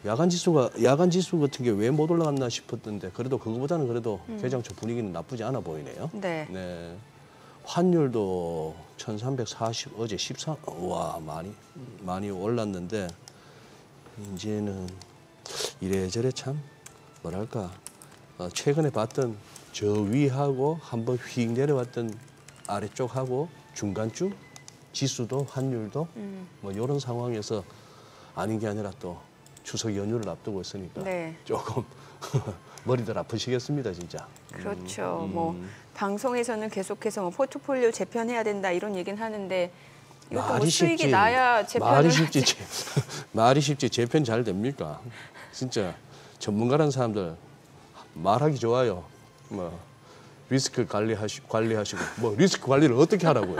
야간 지수 같은 게 왜 못 올라갔나 싶었던데 그래도 그거보다는 그래도 개장초 분위기는 나쁘지 않아 보이네요. 네. 네. 환율도 1340 어제 13 와 많이 올랐는데 이제는 이래저래 참 뭐랄까 최근에 봤던 저 위하고 한번 휙 내려왔던 아래쪽하고 중간쯤 지수도 환율도 뭐 이런 상황에서 아닌 게 아니라 또 추석 연휴를 앞두고 있으니까 네. 조금 머리들 아프시겠습니다 진짜. 그렇죠. 뭐 방송에서는 계속해서 뭐 포트폴리오 재편해야 된다 이런 얘기는 하는데 이것도 뭐 수익이 나야 재편을 말이 쉽지 하지. 말이 쉽지 재편 잘 됩니까? 진짜 전문가라는 사람들 말하기 좋아요. 뭐 리스크 관리하시고 뭐 리스크 관리를 어떻게 하라고요?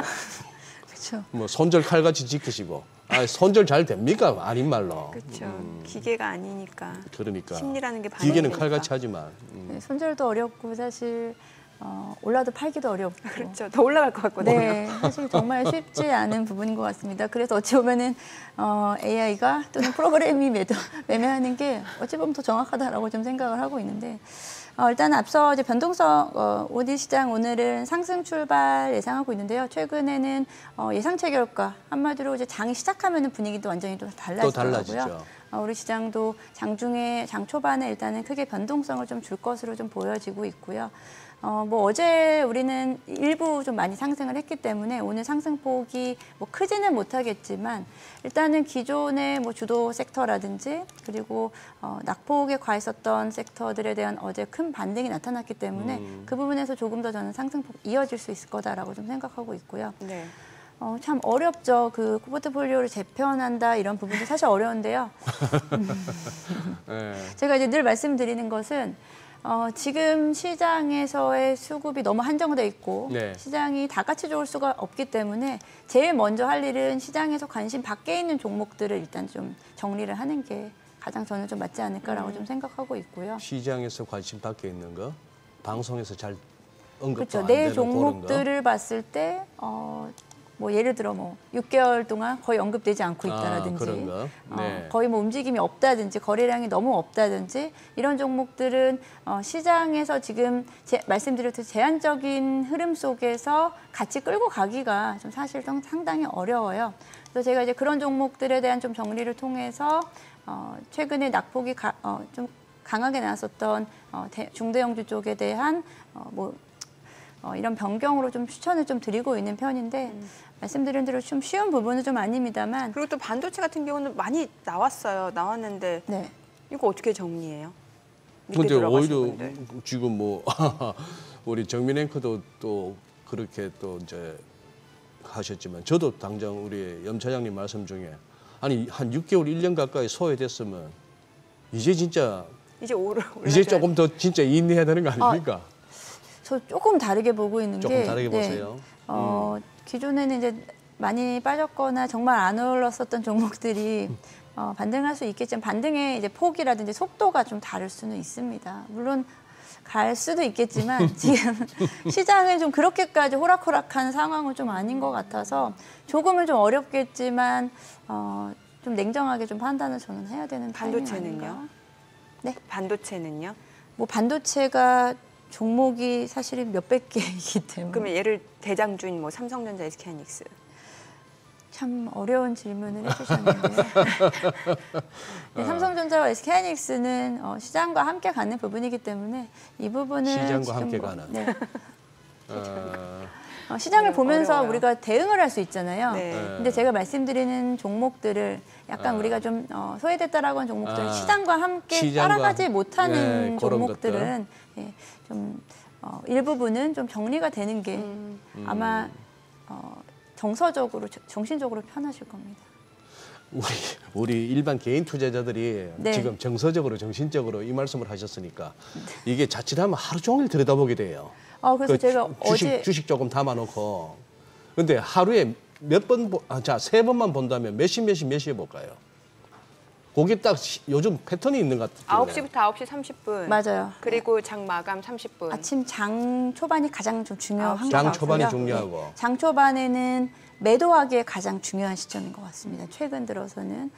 그렇죠. 뭐 손절 칼같이 지키시고 손절 잘 됩니까? 아닌 말로. 그렇죠. 기계가 아니니까. 그러니까 심리라는 게 기계는 반영되니까. 칼같이 하지만 네, 손절도 어렵고 사실 올라도 팔기도 어렵고. 그렇죠. 더 올라갈 것 같거든요. 네, 사실 정말 쉽지 않은 부분인 것 같습니다. 그래서 어찌 보면은 AI가 또는 프로그램이 매매하는 게 어찌 보면 더 정확하다라고 좀 생각을 하고 있는데 일단 앞서 이제 변동성 오디 시장 오늘은 상승 출발 예상하고 있는데요. 최근에는 예상 체결가 한마디로 이제 장이 시작하면은 분위기도 완전히 또 달라지더라고요. 달라지죠. 우리 시장도 장 초반에 일단은 크게 변동성을 좀 줄 것으로 좀 보여지고 있고요. 뭐 어제 우리는 일부 좀 많이 상승을 했기 때문에 오늘 상승폭이 뭐 크지는 못하겠지만 일단은 기존의 뭐 주도 섹터라든지 그리고 낙폭에 가 있었던 섹터들에 대한 어제 큰 반등이 나타났기 때문에 그 부분에서 조금 더 저는 상승폭 이어질 수 있을 거다라고 좀 생각하고 있고요. 네. 참 어렵죠. 그 포트폴리오를 재편한다 이런 부분도 사실 어려운데요. 네. 제가 이제 늘 말씀드리는 것은 지금 시장에서의 수급이 너무 한정돼 있고 네. 시장이 다 같이 좋을 수가 없기 때문에 제일 먼저 할 일은 시장에서 관심 밖에 있는 종목들을 일단 좀 정리를 하는 게 가장 저는 좀 맞지 않을까라고 좀 생각하고 있고요. 시장에서 관심 밖에 있는 거 방송에서 잘 언급도 그렇죠. 안 내 되는 그런 거. 종목들을 봤을 때 뭐 예를 들어 뭐 6개월 동안 거의 언급되지 않고 있다라든지 그런 거. 네. 거의 뭐 움직임이 없다든지 거래량이 너무 없다든지 이런 종목들은 시장에서 지금 말씀드렸듯이 제한적인 흐름 속에서 같이 끌고 가기가 좀 사실 상당히 어려워요. 그래서 제가 이제 그런 종목들에 대한 좀 정리를 통해서 최근에 낙폭이 좀 강하게 나왔었던 중대형주 쪽에 대한 이런 변경으로 좀 추천을 좀 드리고 있는 편인데 말씀드린 대로 좀 쉬운 부분은 좀 아닙니다만 그리고 또 반도체 같은 경우는 많이 나왔는데 네. 이거 어떻게 정리해요? 밑에 근데 들어가신 오히려 분들. 지금 뭐 우리 정민 앵커도 또 그렇게 또 이제 하셨지만 저도 당장 우리 염 차장님 말씀 중에 아니 한 6개월 1년 가까이 소외됐으면 이제 진짜 이제 조금 더 진짜 인내해야 되는 거 아닙니까? 저 조금 다르게 보고 있는 조금 게 다르게 보세요. 기존에는 이제 많이 빠졌거나 정말 안 올랐었던 종목들이 반등할 수 있겠지만 반등의 이제 폭이라든지 속도가 좀 다를 수는 있습니다. 물론 갈 수도 있겠지만 지금 시장은 좀 그렇게까지 호락호락한 상황은 좀 아닌 것 같아서 조금은 좀 어렵겠지만 좀 냉정하게 좀 판단을 저는 해야 되는 타이밍 아닌가. 네? 반도체는요? 뭐 반도체가 종목이 사실은 몇백 개이기 때문에 그러면 얘를 대장주인 뭐 삼성전자, SK하이닉스. 참 어려운 질문을 해주셨는데요. 네, 삼성전자와 SK하이닉스는 시장과 함께 가는 부분이기 때문에 이 부분은 시장과 함께 가는. 네. 시장을 보면서 어려워요. 우리가 대응을 할 수 있잖아요. 네. 근데 제가 말씀드리는 종목들을 약간 우리가 좀 소외됐다라고 하는 종목들을 시장과 함께 따라가지 못하는 종목들은 좀 일부분은 좀 정리가 되는 게 아마 정서적으로, 정신적으로 편하실 겁니다. 우리 일반 개인 투자자들이 네. 지금 정서적으로, 정신적으로 이 말씀을 하셨으니까 이게 자칫하면 하루 종일 들여다보게 돼요. 그래서 제가 주식 조금 담아놓고 근데 하루에 몇 번, 세 번만 본다면 몇 시에 볼까요? 그게 딱 요즘 패턴이 있는 것 같아요. 9시부터 9시 30분. 맞아요. 그리고 장 마감 30분. 아침 장 초반이 가장 좀 중요한 것 장 같고요. 초반이 중요하고. 네. 장 초반에는 매도하기에 가장 중요한 시점인 것 같습니다. 최근 들어서는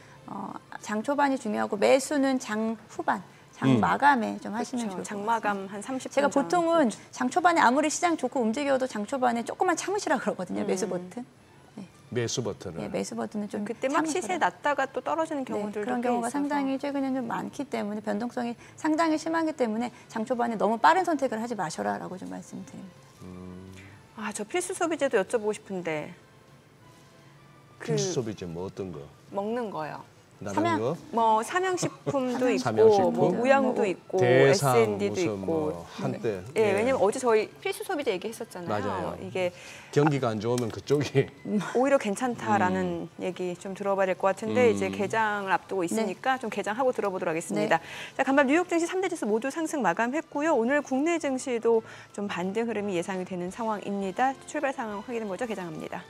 장 초반이 중요하고 매수는 장 후반, 장 마감에 좀 하시면 좋을 것 장 같습니다. 마감 한 30분. 제가 보통은 장 초반에 아무리 시장 좋고 움직여도 장 초반에 조금만 참으시라 그러거든요. 매수 버튼. 매수 버튼을. 네, 매수 버튼은 좀 그때 막 참으시라. 시세 났다가 또 떨어지는 네, 경우들도 그런 꽤 경우가 있어서. 상당히 최근에는 좀 많기 때문에 변동성이 상당히 심하기 때문에 장 초반에 너무 빠른 선택을 하지 마셔라라고 좀 말씀드립니다. 저 필수 소비재도 여쭤보고 싶은데. 필수 소비재 뭐 어떤 거? 먹는 거요. 다른 거? 뭐 삼양식품도 있고, 삼양식품? 뭐 우양도 있고, 대상 S&D도 무슨 있고. 뭐 한때. 예, 왜냐면 어제 저희 필수 소비재 얘기했었잖아요. 맞아요. 이게 경기가 안 좋으면 그쪽이 오히려 괜찮다라는 얘기 좀 들어봐야 될 것 같은데 이제 개장을 앞두고 있으니까 좀 개장하고 들어보도록 하겠습니다. 자, 간밤 뉴욕 증시 3대 지수 모두 상승 마감했고요. 오늘 국내 증시도 좀 반등 흐름이 예상이 되는 상황입니다. 출발 상황 확인해 보죠. 개장합니다.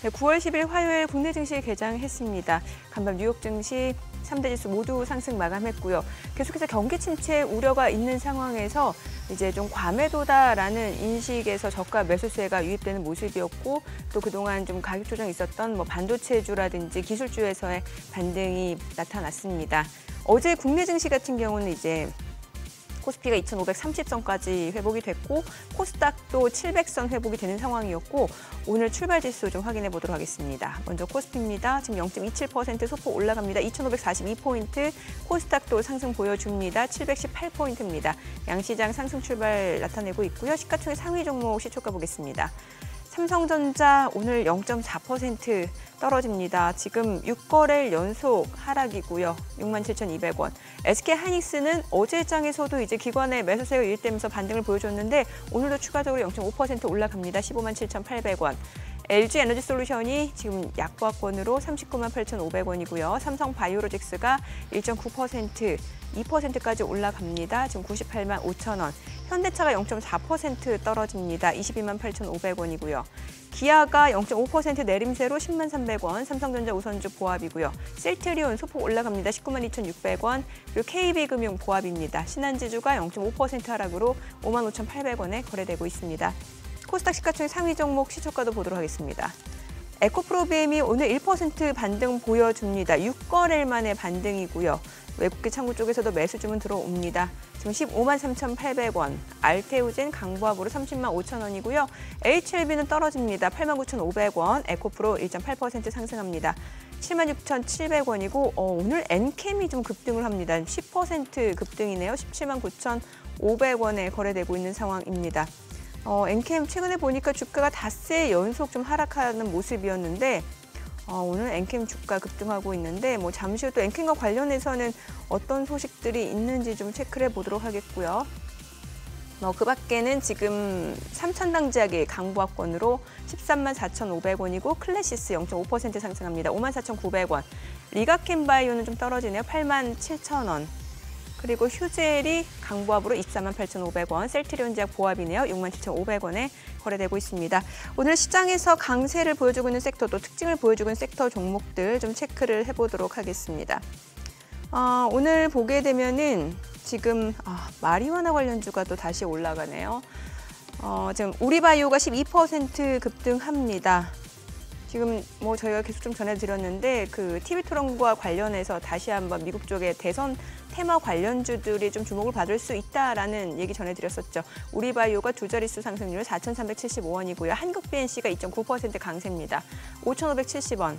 네, 9월 10일 화요일 국내 증시 개장했습니다. 간밤 뉴욕 증시 3대 지수 모두 상승 마감했고요. 계속해서 경기 침체 우려가 있는 상황에서 이제 좀 과매도다라는 인식에서 저가 매수세가 유입되는 모습이었고 또 그동안 좀 가격 조정이 있었던 뭐 반도체주라든지 기술주에서의 반등이 나타났습니다. 어제 국내 증시 같은 경우는 이제 코스피가 2,530선까지 회복이 됐고 코스닥도 700선 회복이 되는 상황이었고 오늘 출발 지수 좀 확인해 보도록 하겠습니다. 먼저 코스피입니다. 지금 0.27% 소폭 올라갑니다. 2,542포인트, 코스닥도 상승 보여줍니다. 718포인트입니다. 양시장 상승 출발 나타내고 있고요. 시가총액 상위 종목 시초가 보겠습니다. 삼성전자 오늘 0.4% 떨어집니다. 지금 6거래일 연속 하락이고요. 67,200원. SK하이닉스는 어제 장에서도 이제 기관의 매수세가 유입되면서 반등을 보여줬는데 오늘도 추가적으로 0.5% 올라갑니다. 157,800원. LG에너지솔루션이 지금 약보합권으로 398,500원이고요. 삼성바이오로직스가 1.9%, 2%까지 올라갑니다. 지금 985,000원. 현대차가 0.4% 떨어집니다. 228,500원이고요. 기아가 0.5% 내림세로 103,300원, 삼성전자 우선주 보합이고요. 셀트리온 소폭 올라갑니다. 192,600원, 그리고 KB금융 보합입니다. 신한지주가 0.5% 하락으로 55,800원에 거래되고 있습니다. 코스닥 시가총액 상위 종목 시초가도 보도록 하겠습니다. 에코프로비엠이 오늘 1% 반등 보여줍니다. 6거래일 만에 반등이고요. 외국계 창구 쪽에서도 매수 주문 들어옵니다. 지금 153,800원, 알테우젠 강보합으로 305,000원이고요. HLB는 떨어집니다. 89,500원, 에코프로 1.8% 상승합니다. 76,700원이고 오늘 엔캠이 좀 급등을 합니다. 10% 급등이네요. 179,500원에 거래되고 있는 상황입니다. 엔캠 최근에 보니까 주가가 닷새 연속 좀 하락하는 모습이었는데 오늘 엔캠 주가 급등하고 있는데 뭐 잠시 후 또 엔캠과 관련해서는 어떤 소식들이 있는지 좀 체크를 해보도록 하겠고요. 그 밖에는 지금 삼천당제약이 강보합권으로 134,500원이고 클래시스 0.5% 상승합니다. 54,900원. 리가캠바이오는 좀 떨어지네요. 87,000원. 그리고 휴젤이 강보합으로 248,500원, 셀트리온제약 보합이네요. 67,500원에 거래되고 있습니다. 오늘 시장에서 강세를 보여주고 있는 섹터, 또 특징을 보여주고 있는 섹터 종목들 좀 체크를 해보도록 하겠습니다. 오늘 보게 되면은 지금 마리화나 관련주가 또 다시 올라가네요. 지금 우리바이오가 12% 급등합니다. 지금 뭐 저희가 계속 좀 전해드렸는데 그 TV 토론과 관련해서 다시 한번 미국 쪽의 대선 테마 관련주들이 좀 주목을 받을 수 있다라는 얘기 전해드렸었죠. 우리바이오가 두 자릿수 상승률 4,375원이고요. 한국BNC가 2.9% 강세입니다. 5,570원.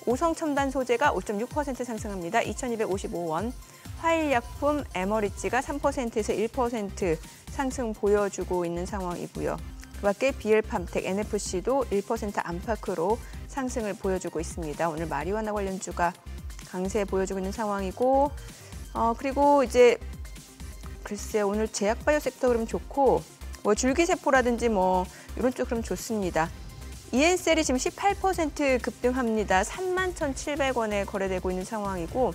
오성첨단 소재가 5.6% 상승합니다. 2,255원. 화일약품 에머리지가 3%에서 1% 상승 보여주고 있는 상황이고요. 그 밖에 BL팜텍, NFC도 1% 안팎으로 상승을 보여주고 있습니다. 오늘 마리화나 관련주가 강세 보여주고 있는 상황이고 그리고 이제 글쎄 오늘 제약바이오 섹터 그럼 좋고 뭐 줄기세포라든지 뭐 이런 쪽 그럼 좋습니다. ENCL이 지금 18% 급등합니다. 31,700원에 거래되고 있는 상황이고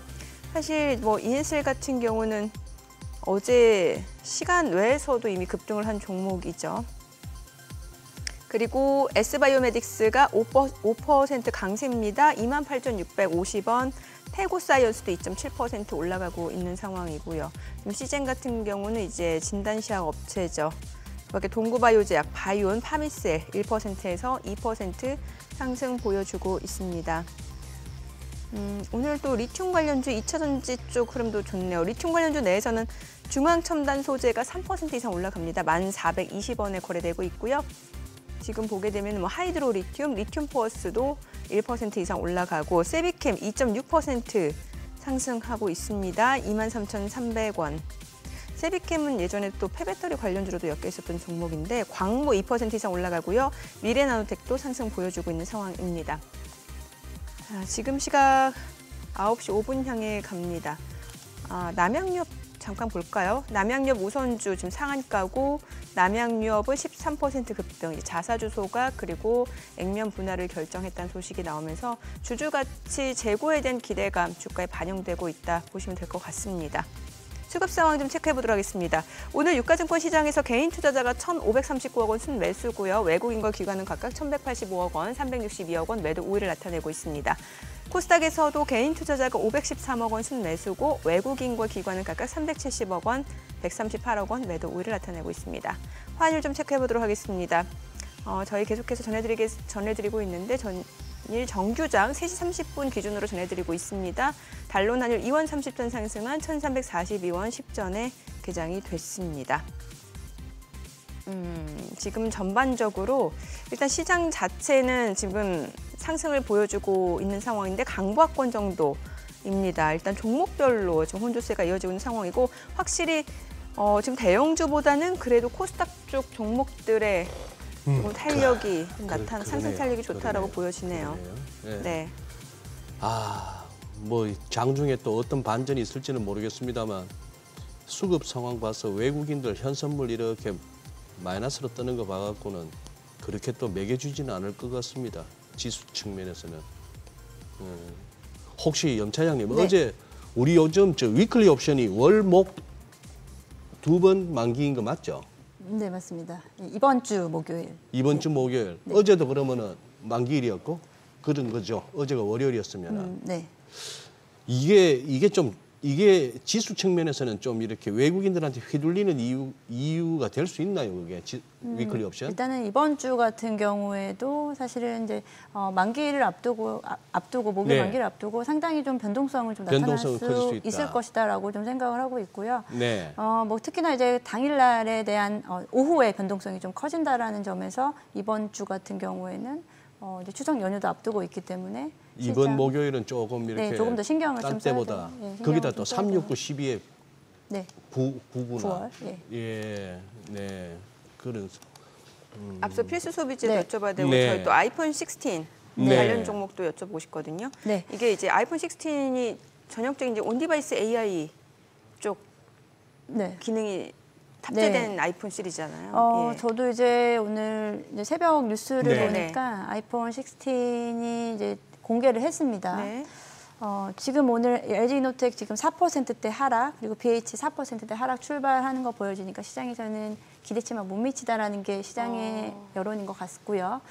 사실 뭐 ENCL 같은 경우는 어제 시간 외에서도 이미 급등을 한 종목이죠. 그리고 S바이오메딕스가 5% 강세입니다. 28,650원. 태고사이언스도 2.7% 올라가고 있는 상황이고요. 시젠 같은 경우는 이제 진단시약 업체죠. 그밖에 동구바이오제약, 바이온, 파미셀 1%에서 2% 상승 보여주고 있습니다. 오늘 또 리튬 관련주 2차전지 쪽 흐름도 좋네요. 리튬 관련주 내에서는 중앙첨단 소재가 3% 이상 올라갑니다. 1,420원에 거래되고 있고요. 지금 보게 되면 뭐 하이드로 리튬, 리튬 포어스도 1% 이상 올라가고 세비캠 2.6% 상승하고 있습니다. 23,300원. 세비캠은 예전에 또 폐배터리 관련주로도 엮여 있었던 종목인데 광무 2% 이상 올라가고요. 미래나노텍도 상승 보여주고 있는 상황입니다. 자, 지금 시각 9시 5분 향해 갑니다. 남양유업 잠깐 볼까요? 남양유업 우선주 지금 상한가고 남양유업은 13% 급등, 자사주소가 그리고 액면 분할을 결정했다는 소식이 나오면서 주주가치 재고에 대한 기대감 주가에 반영되고 있다 보시면 될 것 같습니다. 수급 상황 좀 체크해 보도록 하겠습니다. 오늘 유가증권 시장에서 개인 투자자가 1,539억 원 순매수고요. 외국인과 기관은 각각 1,185억 원, 362억 원 매도 우위를 나타내고 있습니다. 코스닥에서도 개인 투자자가 513억 원 순매수고 외국인과 기관은 각각 370억 원, 138억 원 매도 우위를 나타내고 있습니다. 환율 좀 체크해 보도록 하겠습니다. 저희 계속해서 전해드리고 있는데 전일 정규장 3시 30분 기준으로 전해드리고 있습니다. 달론 환율 2원 30전 상승한 1,342원 10전에 개장이 됐습니다. 지금 전반적으로 일단 시장 자체는 지금 상승을 보여주고 있는 상황인데 강보합권 정도입니다. 일단 종목별로 지금 혼조세가 이어지고 있는 상황이고 확실히 지금 대형주보다는 그래도 코스닥 쪽 종목들의 탄력이 상승 탄력이 좋다라고 보여지네요. 네. 뭐 장중에 또 어떤 반전이 있을지는 모르겠습니다만 수급 상황 봐서 외국인들 현선물 이렇게 마이너스로 뜨는 거 봐갖고는 그렇게 또 매겨주지는 않을 것 같습니다. 지수 측면에서는. 혹시 염 차장님, 네. 어제 우리 요즘 위클리 옵션이 월목 2번 만기인 거 맞죠? 네, 맞습니다. 이번 주 목요일. 이번 주 목요일. 네. 어제도 그러면은 만기일이었고 그런 거죠. 어제가 월요일이었으면. 네. 이게 지수 측면에서는 좀 이렇게 외국인들한테 휘둘리는 이유가 될 수 있나요, 그게 위클리 옵션? 일단은 이번 주 같은 경우에도 사실은 이제 만기를 앞두고 목요일 네. 만기를 앞두고 상당히 좀 변동성을 좀 나타날 변동성은 커질 수 수 있다. 있을 것이다라고 좀 생각을 하고 있고요. 네. 뭐 특히나 이제 당일날에 대한 오후에 변동성이 좀 커진다라는 점에서 이번 주 같은 경우에는 이제 추석 연휴도 앞두고 있기 때문에 이번 시장- 목요일은 조금 이렇게 네, 조금 더 신경을 좀 딴 써야 때보다 돼요. 네, 신경을 거기다 좀 또 써야 369, 12에 네, 9구나. 9월. 예. 예, 네. 그런. 앞서 필수 소비재도 네. 여쭤봐야 되고 네. 저희 또 아이폰 16 네. 관련 종목도 여쭤보고 싶거든요. 네. 이게 이제 아이폰 16이 전형적인 이제 온디바이스 AI 쪽 네. 기능이 탑재된 아이폰 시리즈잖아요. 예. 저도 이제 오늘 이제 새벽 뉴스를 네. 보니까 아이폰 16이 이제 공개를 했습니다. 네. 지금 오늘 LG노텍 지금 4%대 하락 그리고 BH 4%대 하락 출발하는 거 보여지니까 시장에서는 기대치만 못 미치다라는 게 시장의 여론인 것 같고요.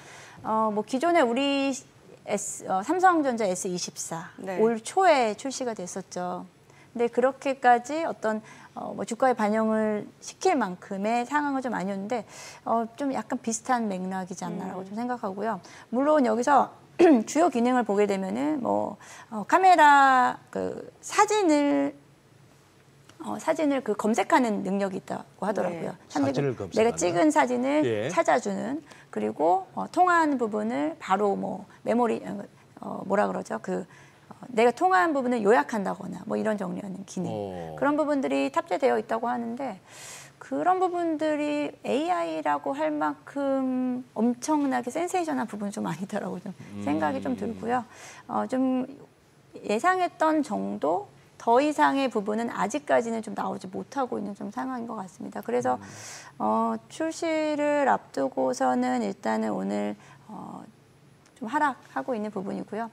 뭐 기존에 우리 삼성전자 S24 네. 올 초에 출시가 됐었죠. 근데 그렇게까지 어떤 뭐 주가에 반영을 시킬 만큼의 상황은 좀 아니었는데 좀 약간 비슷한 맥락이지 않나라고 좀 생각하고요. 물론 여기서 주요 기능을 보게 되면은 뭐 카메라 그 사진을 그 검색하는 능력이 있다고 하더라고요. 네. 사진을 검색하는? 내가 찍은 사진을 예. 찾아주는 그리고 통화하는 부분을 바로 뭐 메모리 뭐라 그러죠? 내가 통화한 부분을 요약한다거나 뭐 이런 정리하는 기능 그런 부분들이 탑재되어 있다고 하는데 그런 부분들이 AI라고 할 만큼 엄청나게 센세이션한 부분은 좀 아니다라고 좀 생각이 좀 들고요. 좀 예상했던 정도 더 이상의 부분은 아직까지는 좀 나오지 못하고 있는 좀 상황인 것 같습니다. 그래서 출시를 앞두고서는 일단은 오늘 좀 하락하고 있는 부분이고요.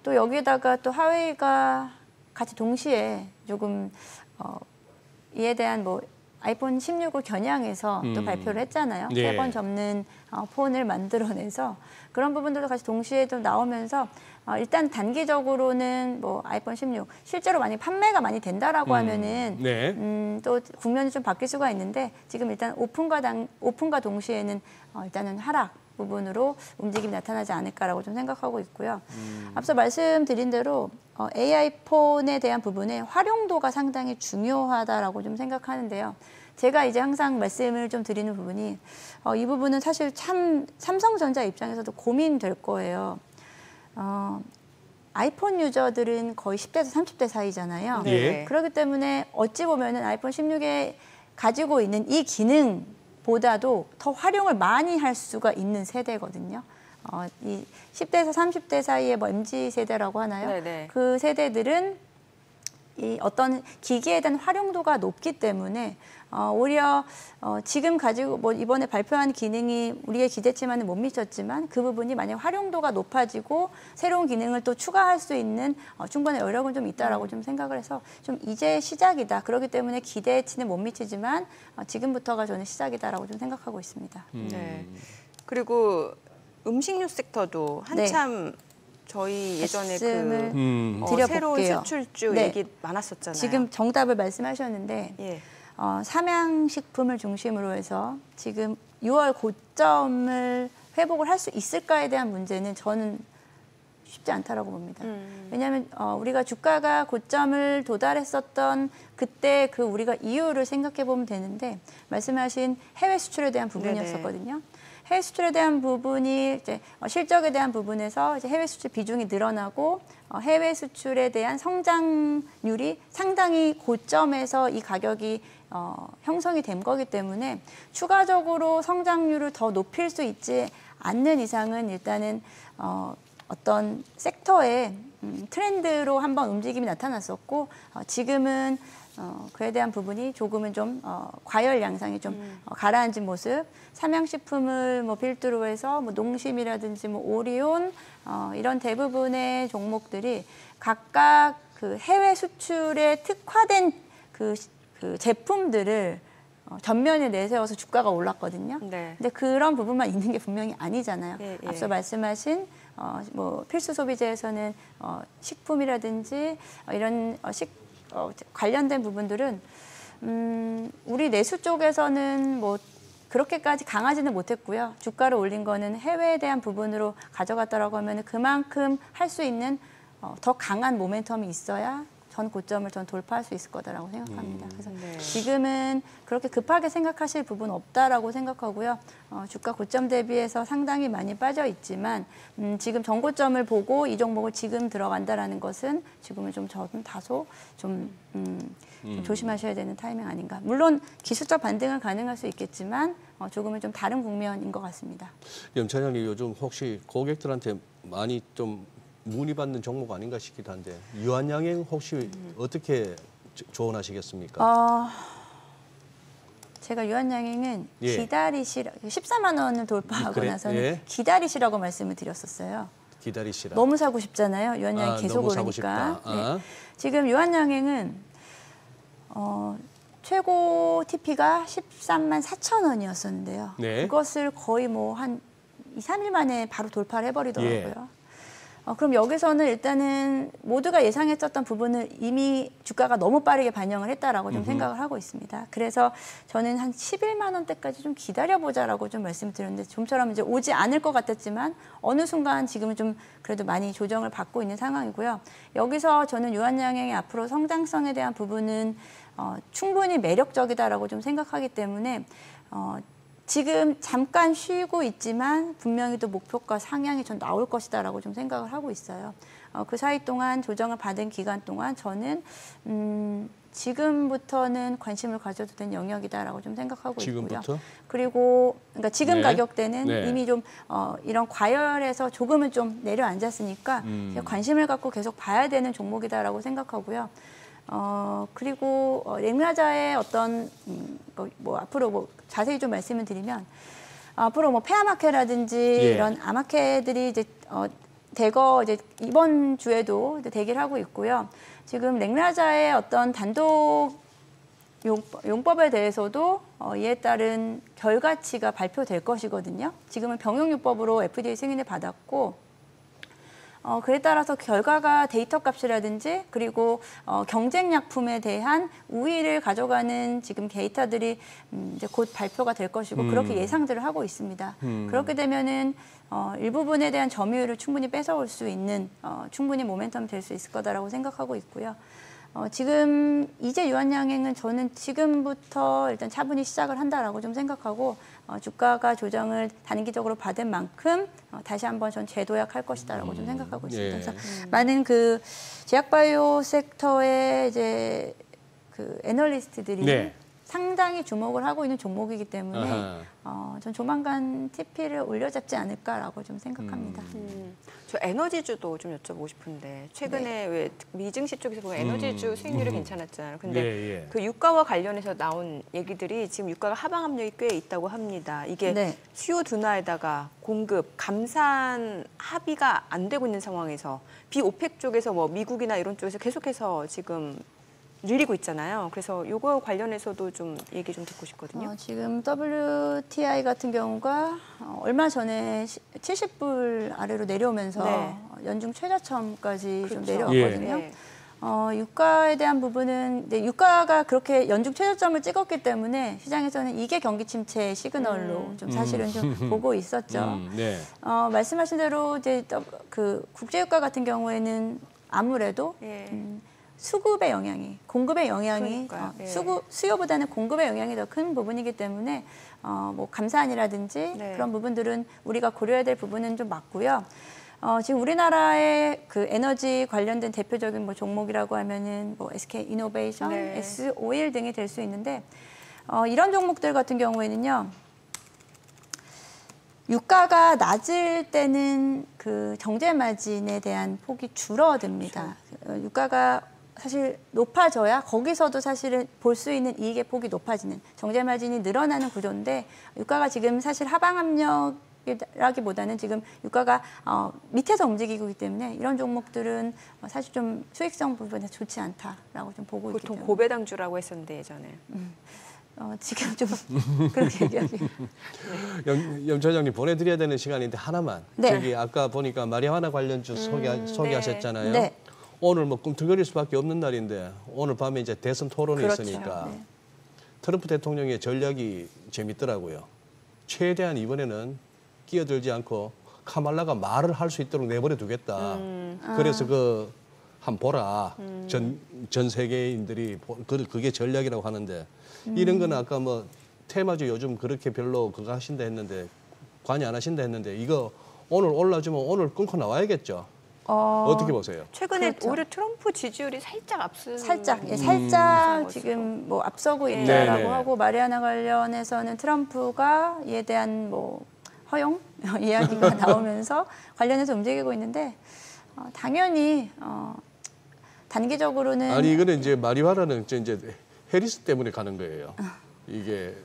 또 여기에다가 또 하웨이가 같이 동시에 조금 이에 대한 뭐 아이폰 16을 겨냥해서 또 발표를 했잖아요. 네. 3번 접는 폰을 만들어내서 그런 부분들도 같이 동시에 좀 나오면서 일단 단기적으로는 뭐 아이폰 16 실제로 만약 판매가 많이 된다라고 하면은 네. 또 국면이 좀 바뀔 수가 있는데 지금 일단 오픈과 동시에는 일단은 하락 부분으로 움직임이 나타나지 않을까라고 좀 생각하고 있고요. 앞서 말씀드린 대로 AI 폰에 대한 부분에 활용도가 상당히 중요하다라고 좀 생각하는데요. 제가 이제 항상 말씀을 좀 드리는 부분이 이 부분은 사실 참 삼성전자 입장에서도 고민될 거예요. 아이폰 유저들은 거의 10대에서 30대 사이잖아요. 네. 그렇기 때문에 어찌 보면은 아이폰 16에 가지고 있는 이 기능보다도 더 활용을 많이 할 수가 있는 세대거든요. 이 10대에서 30대 사이에 뭐 MZ 세대라고 하나요? 네네. 그 세대들은 이 어떤 기기에 대한 활용도가 높기 때문에 오히려 지금 가지고 뭐 이번에 발표한 기능이 우리의 기대치만은 못 미쳤지만 그 부분이 만약 활용도가 높아지고 새로운 기능을 또 추가할 수 있는 충분한 여력은 좀 있다라고 좀 생각을 해서 좀 이제 시작이다. 그렇기 때문에 기대치는 못 미치지만 지금부터가 저는 시작이다라고 좀 생각하고 있습니다. 네. 그리고 음식료 섹터도 한참 저희 예전에 말씀을 그 새로운 드려볼게요. 수출주 네. 얘기 많았었잖아요. 지금 정답을 말씀하셨는데 예. 삼양식품을 중심으로 해서 지금 6월 고점을 회복을 할 수 있을까에 대한 문제는 저는 쉽지 않다라고 봅니다. 왜냐하면 우리가 주가가 고점을 도달했었던 그때 그 우리가 이유를 생각해 보면 되는데 말씀하신 해외 수출에 대한 부분이었었거든요. 해외 수출에 대한 부분이 이제 실적에 대한 부분에서 이제 해외 수출 비중이 늘어나고 해외 수출에 대한 성장률이 상당히 고점에서 이 가격이 형성이 된 거기 때문에 추가적으로 성장률을 더 높일 수 있지 않는 이상은 일단은 어떤 섹터의 트렌드로 한번 움직임이 나타났었고 지금은 그에 대한 부분이 조금은 좀 과열 양상이 좀 가라앉은 모습. 삼양식품을 뭐 필두로 해서 뭐 농심이라든지 뭐 오리온 이런 대부분의 종목들이 각각 그 해외 수출에 특화된 그 제품들을 전면에 내세워서 주가가 올랐거든요. 네. 근데 그런 부분만 있는 게 분명히 아니잖아요. 예, 예. 앞서 말씀하신 뭐 필수 소비재에서는 식품이라든지 이런 관련된 부분들은 우리 내수 쪽에서는 뭐 그렇게까지 강하지는 못했고요. 주가를 올린 거는 해외에 대한 부분으로 가져갔다라고 하면 그만큼 할 수 있는 더 강한 모멘텀이 있어야 전 고점을 전 돌파할 수 있을 거다라고 생각합니다. 그래서 네. 지금은 그렇게 급하게 생각하실 부분 없다라고 생각하고요. 주가 고점 대비해서 상당히 많이 빠져 있지만 지금 전고점을 보고 이 종목을 지금 들어간다라는 것은 지금은 좀 저는 다소 좀 조심하셔야 되는 타이밍 아닌가. 물론 기술적 반등은 가능할 수 있겠지만 조금은 좀 다른 국면인 것 같습니다. 염차장님 요즘 혹시 고객들한테 많이 좀 문의받는 종목 아닌가 싶기도 한데 유한양행 혹시 어떻게 조언하시겠습니까? 제가 유한양행은 예. 기다리시라 14만 원을 돌파하고 그래? 나서는 예. 기다리시라고 말씀을 드렸었어요. 기다리시라. 너무 사고 싶잖아요. 유한양행 계속 너무 사고 오르니까. 싶다. 아. 네. 지금 유한양행은 최고 TP가 13만 4천 원이었었는데요. 네. 그것을 거의 뭐 한 2, 3일 만에 바로 돌파를 해버리더라고요. 예. 그럼 여기서는 일단은 모두가 예상했었던 부분을 이미 주가가 너무 빠르게 반영을 했다라고 좀 생각을 하고 있습니다. 그래서 저는 한 11만 원대까지 좀 기다려보자라고 좀 말씀드렸는데 좀처럼 이제 오지 않을 것 같았지만 어느 순간 지금은 좀 그래도 많이 조정을 받고 있는 상황이고요. 여기서 저는 유한양행의 앞으로 성장성에 대한 부분은 충분히 매력적이다라고 좀 생각하기 때문에 지금 잠깐 쉬고 있지만 분명히 또 목표가 상향이 전 나올 것이다라고 좀 생각을 하고 있어요. 그 사이 동안 조정을 받은 기간 동안 저는 지금부터는 관심을 가져도 되는 영역이다라고 좀 생각하고 지금부터? 있고요. 그리고 그러니까 지금 네. 가격대는 네. 이미 좀 이런 과열에서 조금은 좀 내려앉았으니까 관심을 갖고 계속 봐야 되는 종목이다라고 생각하고요. 그리고 랭라자의 어떤 뭐 앞으로 뭐 자세히 좀 말씀을 드리면 앞으로 뭐 페아마케라든지 예. 이런 아마케들이 이제 대거 이제 이번 주에도 이제 대기를 하고 있고요. 지금 랭라자의 어떤 단독 용법에 대해서도 이에 따른 결과치가 발표될 것이거든요. 지금은 병용요법으로 FDA 승인을 받았고 그에 따라서 결과가 데이터 값이라든지 그리고 경쟁약품에 대한 우위를 가져가는 지금 데이터들이 이제 곧 발표가 될 것이고 그렇게 예상들을 하고 있습니다. 그렇게 되면은 일부분에 대한 점유율을 충분히 뺏어올 수 있는 충분히 모멘텀 될 수 있을 거다라고 생각하고 있고요. 지금 이제 유한양행은 저는 지금부터 일단 차분히 시작을 한다라고 좀 생각하고 주가가 조정을 단기적으로 받은 만큼 다시 한번 전 재도약할 것이다라고 좀 생각하고 있습니다. 예. 그래서 많은 그 제약바이오 섹터의 이제 그 애널리스트들이 네. 상당히 주목을 하고 있는 종목이기 때문에 전 조만간 TP를 올려잡지 않을까라고 좀 생각합니다. 저 에너지주도 좀 여쭤보고 싶은데 최근에 왜 미증시 쪽에서 보면 에너지주 수익률이 괜찮았잖아요. 근데 예. 그 유가와 관련해서 나온 얘기들이 지금 유가가 하방 압력이 꽤 있다고 합니다. 이게 네. 수요 둔화에다가 공급 감산 합의가 안 되고 있는 상황에서 비오펙 쪽에서 뭐 미국이나 이런 쪽에서 계속해서 지금 늘리고 있잖아요. 그래서 이거 관련해서도 좀 얘기 좀 듣고 싶거든요. 지금 WTI 같은 경우가 얼마 전에 70불 아래로 내려오면서 네. 연중 최저점까지 좀 그렇죠. 내려왔거든요. 네. 유가에 대한 부분은 유가가 그렇게 연중 최저점을 찍었기 때문에 시장에서는 이게 경기 침체 시그널로 좀 사실은 좀 보고 있었죠. 네. 말씀하신 대로 이제 그 국제유가 같은 경우에는 아무래도 예. 수급의 영향이, 공급의 영향이 그러니까요. 예. 수요보다는 공급의 영향이 더 큰 부분이기 때문에 뭐 감산이라든지 네. 그런 부분들은 우리가 고려해야 될 부분은 좀 맞고요. 지금 우리나라의 그 에너지 관련된 대표적인 뭐 종목이라고 하면은 뭐 SK 이노베이션, 네. S-오일 등이 될 수 있는데 이런 종목들 같은 경우에는요. 유가가 낮을 때는 그 정제 마진에 대한 폭이 줄어듭니다. 그렇죠. 유가가 사실 높아져야 거기서도 사실은 볼 수 있는 이익의 폭이 높아지는 정제 마진이 늘어나는 구조인데 유가가 지금 사실 하방 압력이라기보다는 지금 유가가 밑에서 움직이고 있기 때문에 이런 종목들은 사실 좀 수익성 부분에 좋지 않다라고 좀 보고 있기 보통 때문에 고배당주라고 했었는데 예전에. 지금 좀 그렇게 얘기하기. 염 차장님 보내드려야 되는 시간인데 하나만. 네. 저기 아까 보니까 마리화나 관련주 소개하셨잖아요. 네. 오늘 뭐 꿈틀거릴 수밖에 없는 날인데 오늘 밤에 이제 대선 토론이 그렇죠. 있으니까 네. 트럼프 대통령의 전략이 재밌더라고요. 최대한 이번에는 끼어들지 않고 카말라가 말을 할 수 있도록 내버려 두겠다. 그래서 한번 보라. 전 세계인들이 그게 전략이라고 하는데 이런 거는 아까 뭐 테마주 요즘 그렇게 별로 그거 하신다 했는데 관여 안 하신다 했는데 이거 오늘 올라주면 오늘 끊고 나와야겠죠. 어떻게 보세요? 최근에 그렇죠. 오히려 트럼프 지지율이 살짝 앞서는 살짝 거죠. 지금 뭐 앞서고 있다라고 네네. 하고 마리아나 관련해서는 트럼프가 이에 대한 뭐 허용 이야기가 나오면서 관련해서 움직이고 있는데 당연히 단기적으로는 아니 이거는 이제 마리화나는 이제 해리스 때문에 가는 거예요. 이게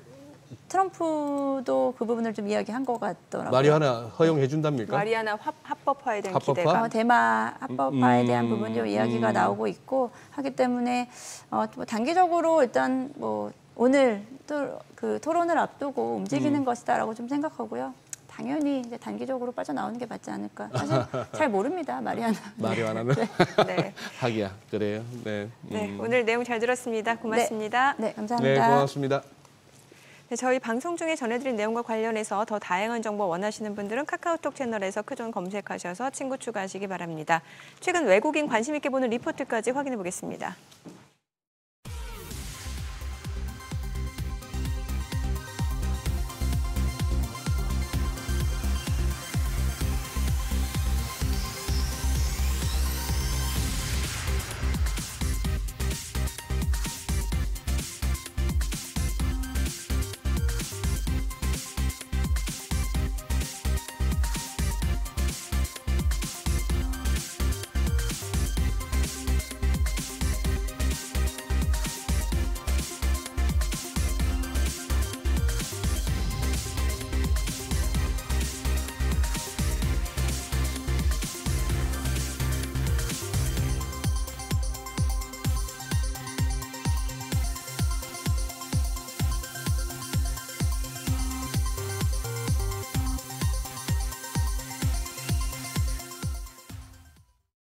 트럼프도 그 부분을 좀 이야기한 것 같더라고요. 마리화나 허용해 준답니까? 마리아나 합법화에 대한 합법화? 기대가. 대마 합법화에 대한 부분이 좀 이야기가 나오고 있고 하기 때문에 뭐 단기적으로 일단 뭐 오늘 또 그 토론을 앞두고 움직이는 것이다라고 좀 생각하고요. 당연히 이제 단기적으로 빠져나오는 게 맞지 않을까. 사실 잘 모릅니다, 마리아나. 마리화나는 네. 하기야 그래요. 네. 네, 오늘 내용 잘 들었습니다. 고맙습니다. 네, 감사합니다. 네, 고맙습니다. 네, 저희 방송 중에 전해드린 내용과 관련해서 더 다양한 정보 원하시는 분들은 카카오톡 채널에서 크존 검색하셔서 친구 추가하시기 바랍니다. 최근 외국인 관심 있게 보는 리포트까지 확인해 보겠습니다.